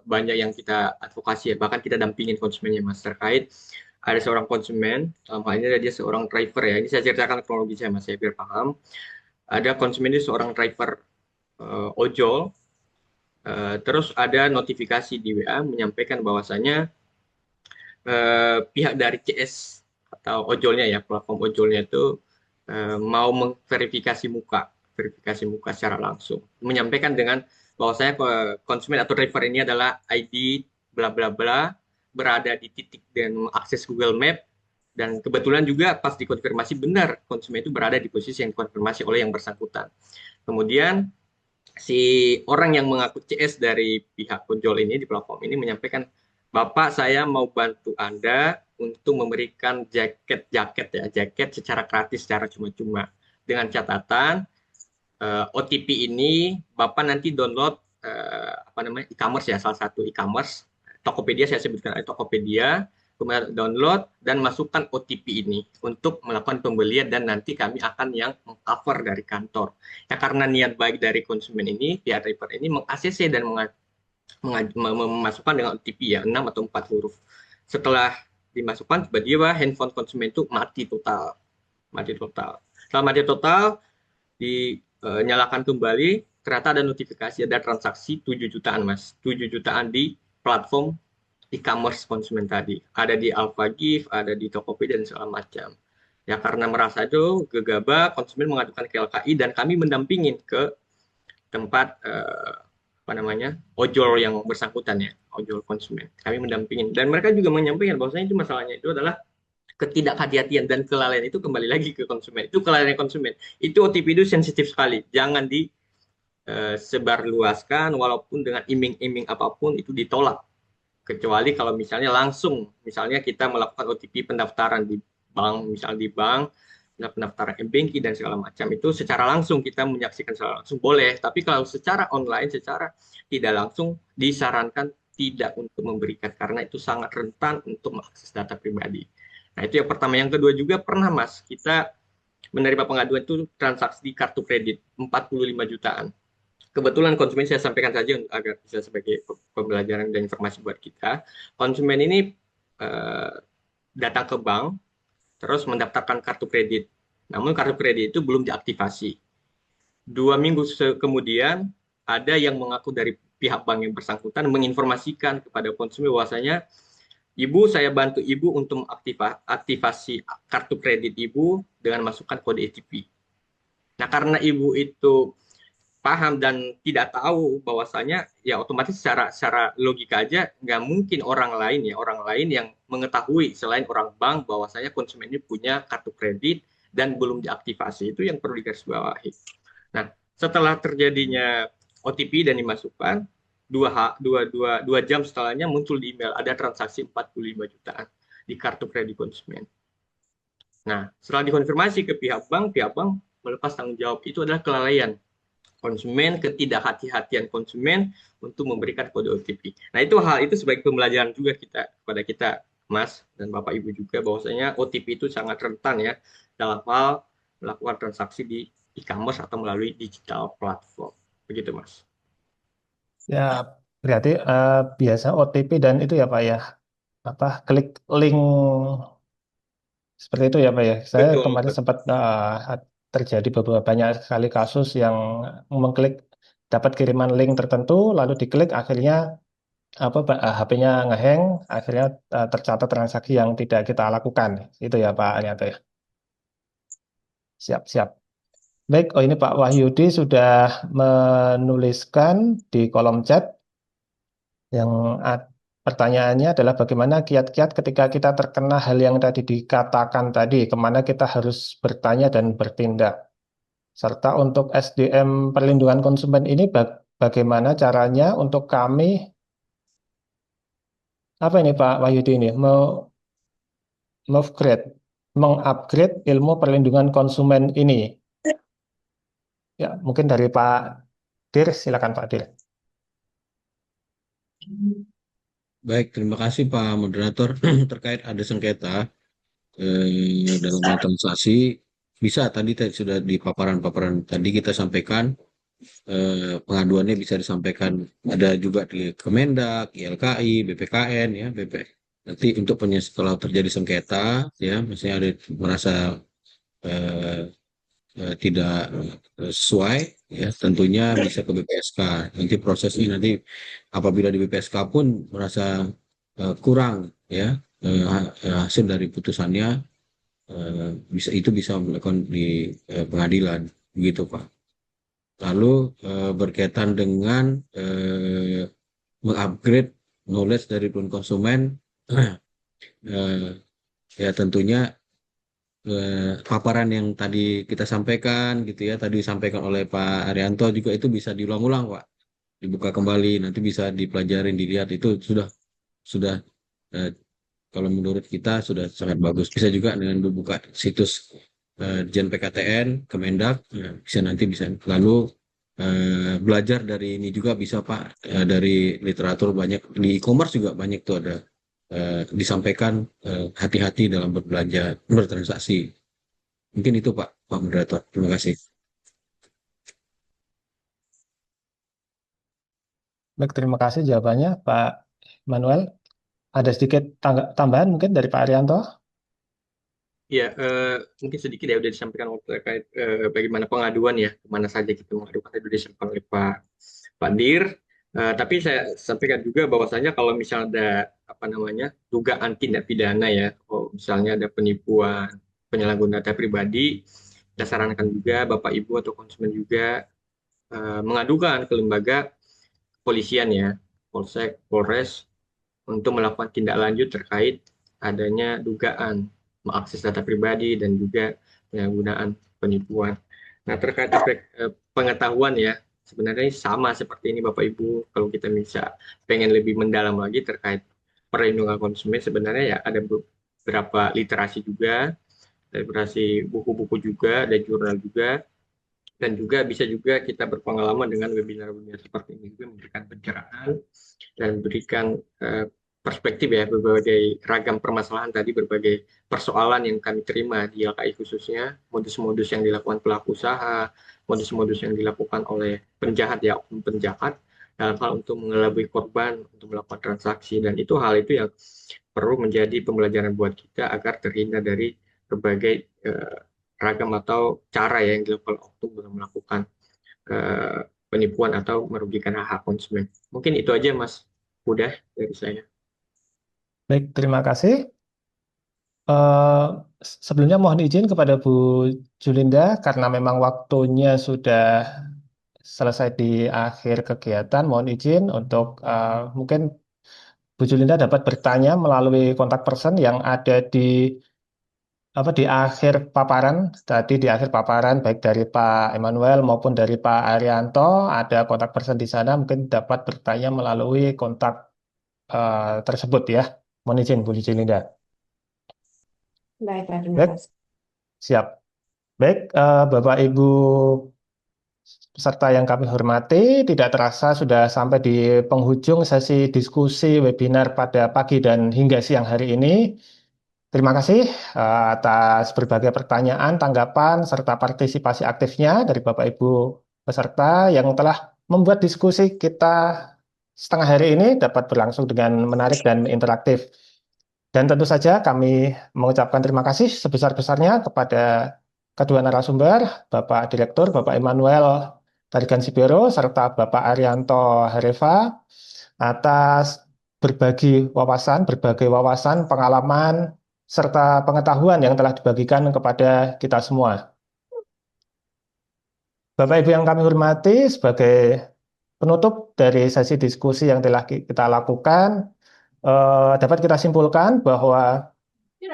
banyak yang kita advokasi ya, bahkan kita dampingin konsumennya Mas terkait ada seorang konsumen, dalam hal ini dia seorang driver ya. Ini saya ceritakan kronologisnya Mas, saya biar paham. Ada konsumen ini seorang driver ojol, terus ada notifikasi di WA menyampaikan bahwasanya pihak dari CS atau ojolnya ya, platform ojolnya itu mau verifikasi muka secara langsung, menyampaikan dengan bahwasanya konsumen atau driver ini adalah ID bla bla bla, berada di titik dan mengakses Google Map, dan kebetulan juga pas dikonfirmasi benar konsumen itu berada di posisi yang dikonfirmasi oleh yang bersangkutan. Kemudian si orang yang mengaku CS dari pihak ojol ini di platform ini menyampaikan, Bapak saya mau bantu Anda untuk memberikan jaket secara gratis, secara cuma-cuma, dengan catatan OTP ini Bapak nanti download e-commerce ya, salah satu e-commerce Tokopedia, saya sebutkan Tokopedia, kemudian download dan masukkan OTP ini untuk melakukan pembelian, dan nanti kami akan yang mengcover dari kantor. Ya, karena niat baik dari konsumen ini, pihak driver ini meng-ACC dan memasukkan dengan OTP ya 6 atau 4 huruf. Setelah dimasukkan, tiba-tiba handphone konsumen itu mati total. Setelah mati total, dinyalakan kembali, ternyata ada notifikasi, ada transaksi 7 jutaan Mas, 7 jutaan di platform e-commerce konsumen tadi. Ada di AlphaGift, ada di Tokopedia dan segala macam. Ya karena merasa itu gegabah, konsumen mengadukan ke LKI dan kami mendampingin ke tempat ojol yang bersangkutan ya, ojol konsumen. Kami mendampingin dan mereka juga menyampaikan bahwasanya itu masalahnya itu adalah ketidakhati-hatian dan kelalaian. Itu kembali lagi ke konsumen. Itu kelalaian konsumen. Itu OTP itu sensitif sekali. Jangan disebarluaskan walaupun dengan iming-iming apapun itu ditolak. Kecuali kalau misalnya langsung, misalnya kita melakukan OTP pendaftaran di bank, misalnya di bank, pendaftaran m-banking dan segala macam, itu secara langsung kita menyaksikan secara langsung boleh. Tapi kalau secara online, secara tidak langsung, disarankan tidak untuk memberikan karena itu sangat rentan untuk mengakses data pribadi. Nah itu yang pertama. Yang kedua juga pernah Mas, kita menerima pengaduan itu transaksi di kartu kredit 45 jutaan. Kebetulan konsumen, saya sampaikan saja agar bisa sebagai pembelajaran dan informasi buat kita. Konsumen ini datang ke bank, terus mendaftarkan kartu kredit. Namun kartu kredit itu belum diaktifasi. 2 minggu kemudian, ada yang mengaku dari pihak bank yang bersangkutan menginformasikan kepada konsumen bahwasanya, Ibu, saya bantu Ibu untuk aktivasi kartu kredit Ibu dengan masukkan kode OTP. Nah, karena Ibu itu paham dan tidak tahu bahwasanya, ya otomatis secara logika aja nggak mungkin orang lain yang mengetahui selain orang bank bahwasanya konsumen ini punya kartu kredit dan belum diaktifasi. Itu yang perlu digarisbawahi. Nah, setelah terjadinya OTP dan dimasukkan, 2 jam setelahnya muncul di email ada transaksi 45 jutaan di kartu kredit konsumen. Nah, setelah dikonfirmasi ke pihak bank melepas tanggung jawab. Itu adalah kelalaian konsumen, ketidakhati-hatian konsumen untuk memberikan kode OTP. Nah, hal itu sebagai pembelajaran juga kepada kita, Mas dan Bapak Ibu juga, bahwasanya OTP itu sangat rentan ya dalam hal melakukan transaksi di e-commerce atau melalui digital platform. Begitu, Mas. Ya, berarti biasa OTP dan itu ya Pak ya, klik link Seperti itu ya Pak ya. Saya Betul, kemarin betul. sempat terjadi banyak sekali kasus yang mengklik dapat kiriman link tertentu, lalu diklik akhirnya HP-nya ngehang, akhirnya tercatat transaksi yang tidak kita lakukan. Itu ya Pak Arianto ya. Siap, siap. Baik, oh ini Pak Wahyudi sudah menuliskan di kolom chat yang pertanyaannya adalah bagaimana kiat-kiat ketika kita terkena hal yang tadi dikatakan tadi, kemana kita harus bertanya dan bertindak. Serta untuk SDM perlindungan konsumen ini bagaimana caranya untuk kami, apa ini Pak Wahyudi ini, mengupgrade ilmu perlindungan konsumen ini. Ya, mungkin dari Pak Dir, silakan Pak Dir. Baik, terima kasih Pak Moderator. Terkait ada sengketa dalam hal transaksi, bisa tadi sudah di paparan-paparan tadi kita sampaikan, pengaduannya bisa disampaikan ada juga di Kemendak, YLKI, BPKN ya, BP. Nanti untuk setelah terjadi sengketa ya, misalnya ada merasa eh, tidak sesuai ya, tentunya bisa ke BPSK. Nanti prosesnya nanti apabila di BPSK pun merasa kurang ya hasil dari putusannya, bisa melakukan di pengadilan begitu Pak. Lalu berkaitan dengan mengupgrade knowledge dari konsumen, ya tentunya paparan yang tadi kita sampaikan gitu ya, tadi disampaikan oleh Pak Arianto juga itu bisa diulang-ulang Pak, dibuka kembali, nanti bisa dipelajarin, dilihat, itu sudah eh, kalau menurut kita sudah sangat bagus. Bisa juga dengan membuka situs Jen PKTN, Kemendak, ya, bisa lalu belajar dari ini juga bisa Pak, dari literatur banyak di e-commerce juga banyak tuh ada disampaikan hati-hati dalam berbelanja, bertransaksi. Mungkin itu Pak Moderator. Terima kasih. Baik, terima kasih jawabannya Pak Manuel. Ada sedikit tambahan mungkin dari Pak Arianto? Ya, mungkin sedikit ya udah disampaikan terkait bagaimana pengaduan ya, kemana saja kita mengadukan itu disampaikan oleh Pak Dir. Tapi saya sampaikan juga bahwasanya kalau misalnya ada apa namanya dugaan tindak pidana ya, kalau misalnya ada penipuan, penyalahgunaan data pribadi, kita sarankan juga Bapak Ibu atau konsumen juga mengadukan ke lembaga kepolisian ya, Polsek, Polres, untuk melakukan tindak lanjut terkait adanya dugaan mengakses data pribadi dan juga penyalahgunaan penipuan. Nah, terkait aspek pengetahuan ya, sebenarnya sama seperti ini Bapak Ibu. Kalau kita bisa pengen lebih mendalam lagi terkait perlindungan konsumen, sebenarnya ya ada beberapa literasi juga, literasi buku-buku juga, dan jurnal juga, dan juga bisa juga kita berpengalaman dengan webinar-webinar seperti ini juga memberikan pencerahan dan memberikan perspektif ya berbagai ragam permasalahan tadi, berbagai persoalan yang kami terima di YLKI khususnya, modus-modus yang dilakukan pelaku usaha, modus-modus yang dilakukan oleh penjahat ya, oknum penjahat dalam hal untuk mengelabui korban untuk melakukan transaksi, dan itu hal itu yang perlu menjadi pembelajaran buat kita agar terhindar dari berbagai ragam atau cara yang dilakukan oknum dalam melakukan penipuan atau merugikan hak konsumen. Mungkin itu aja Mas Udah dari saya. Baik, terima kasih. Eh, Sebelumnya mohon izin kepada Bu Julinda, karena memang waktunya sudah selesai di akhir kegiatan, mohon izin untuk mungkin Bu Julinda dapat bertanya melalui kontak person yang ada di akhir paparan tadi, di akhir paparan baik dari Pak Emmanuel maupun dari Pak Arianto, ada kontak person di sana, mungkin dapat bertanya melalui kontak tersebut ya. Mohon izin Bu Julinda. Baiklah, terima Baik, kasih. siap. Baik, Bapak Ibu peserta yang kami hormati, tidak terasa sudah sampai di penghujung sesi diskusi webinar pada pagi dan hingga siang hari ini. Terima kasih atas berbagai pertanyaan, tanggapan, serta partisipasi aktifnya dari Bapak Ibu peserta yang telah membuat diskusi kita setengah hari ini dapat berlangsung dengan menarik dan interaktif. Dan tentu saja kami mengucapkan terima kasih sebesar-besarnya kepada kedua narasumber, Bapak Direktur, Bapak Immanuel Tarigan Sibero, serta Bapak Arianto Hereva, atas berbagai wawasan, pengalaman, serta pengetahuan yang telah dibagikan kepada kita semua. Bapak Ibu yang kami hormati, sebagai penutup dari sesi diskusi yang telah kita lakukan, dapat kita simpulkan bahwa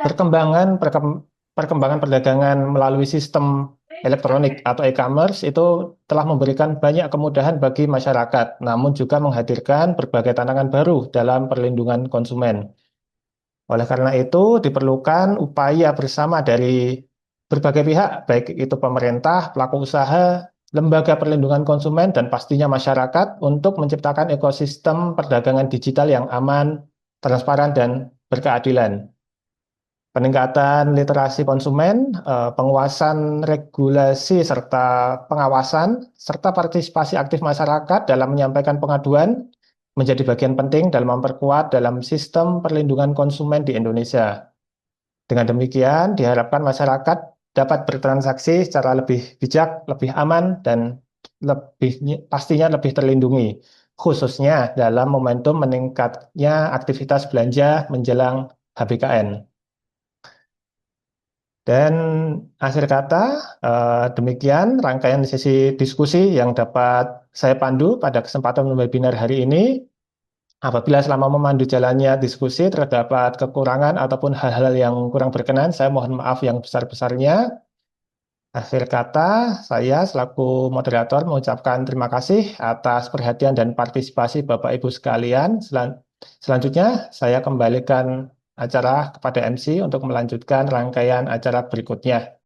perkembangan perdagangan melalui sistem elektronik atau e-commerce itu telah memberikan banyak kemudahan bagi masyarakat, namun juga menghadirkan berbagai tantangan baru dalam perlindungan konsumen. Oleh karena itu, diperlukan upaya bersama dari berbagai pihak, baik itu pemerintah, pelaku usaha, lembaga perlindungan konsumen, dan pastinya masyarakat untuk menciptakan ekosistem perdagangan digital yang aman, transparan, dan berkeadilan. Peningkatan literasi konsumen, penguasaan regulasi serta pengawasan, serta partisipasi aktif masyarakat dalam menyampaikan pengaduan menjadi bagian penting dalam memperkuat dalam sistem perlindungan konsumen di Indonesia. Dengan demikian, diharapkan masyarakat dapat bertransaksi secara lebih bijak, lebih aman, dan pastinya lebih terlindungi, khususnya dalam momentum meningkatnya aktivitas belanja menjelang HBKN. Dan akhir kata, demikian rangkaian sesi diskusi yang dapat saya pandu pada kesempatan webinar hari ini. Apabila selama memandu jalannya diskusi terdapat kekurangan ataupun hal-hal yang kurang berkenan, saya mohon maaf yang besar-besarnya. Akhir kata, saya selaku moderator mengucapkan terima kasih atas perhatian dan partisipasi Bapak Ibu sekalian. Selanjutnya, saya kembalikan acara kepada MC untuk melanjutkan rangkaian acara berikutnya.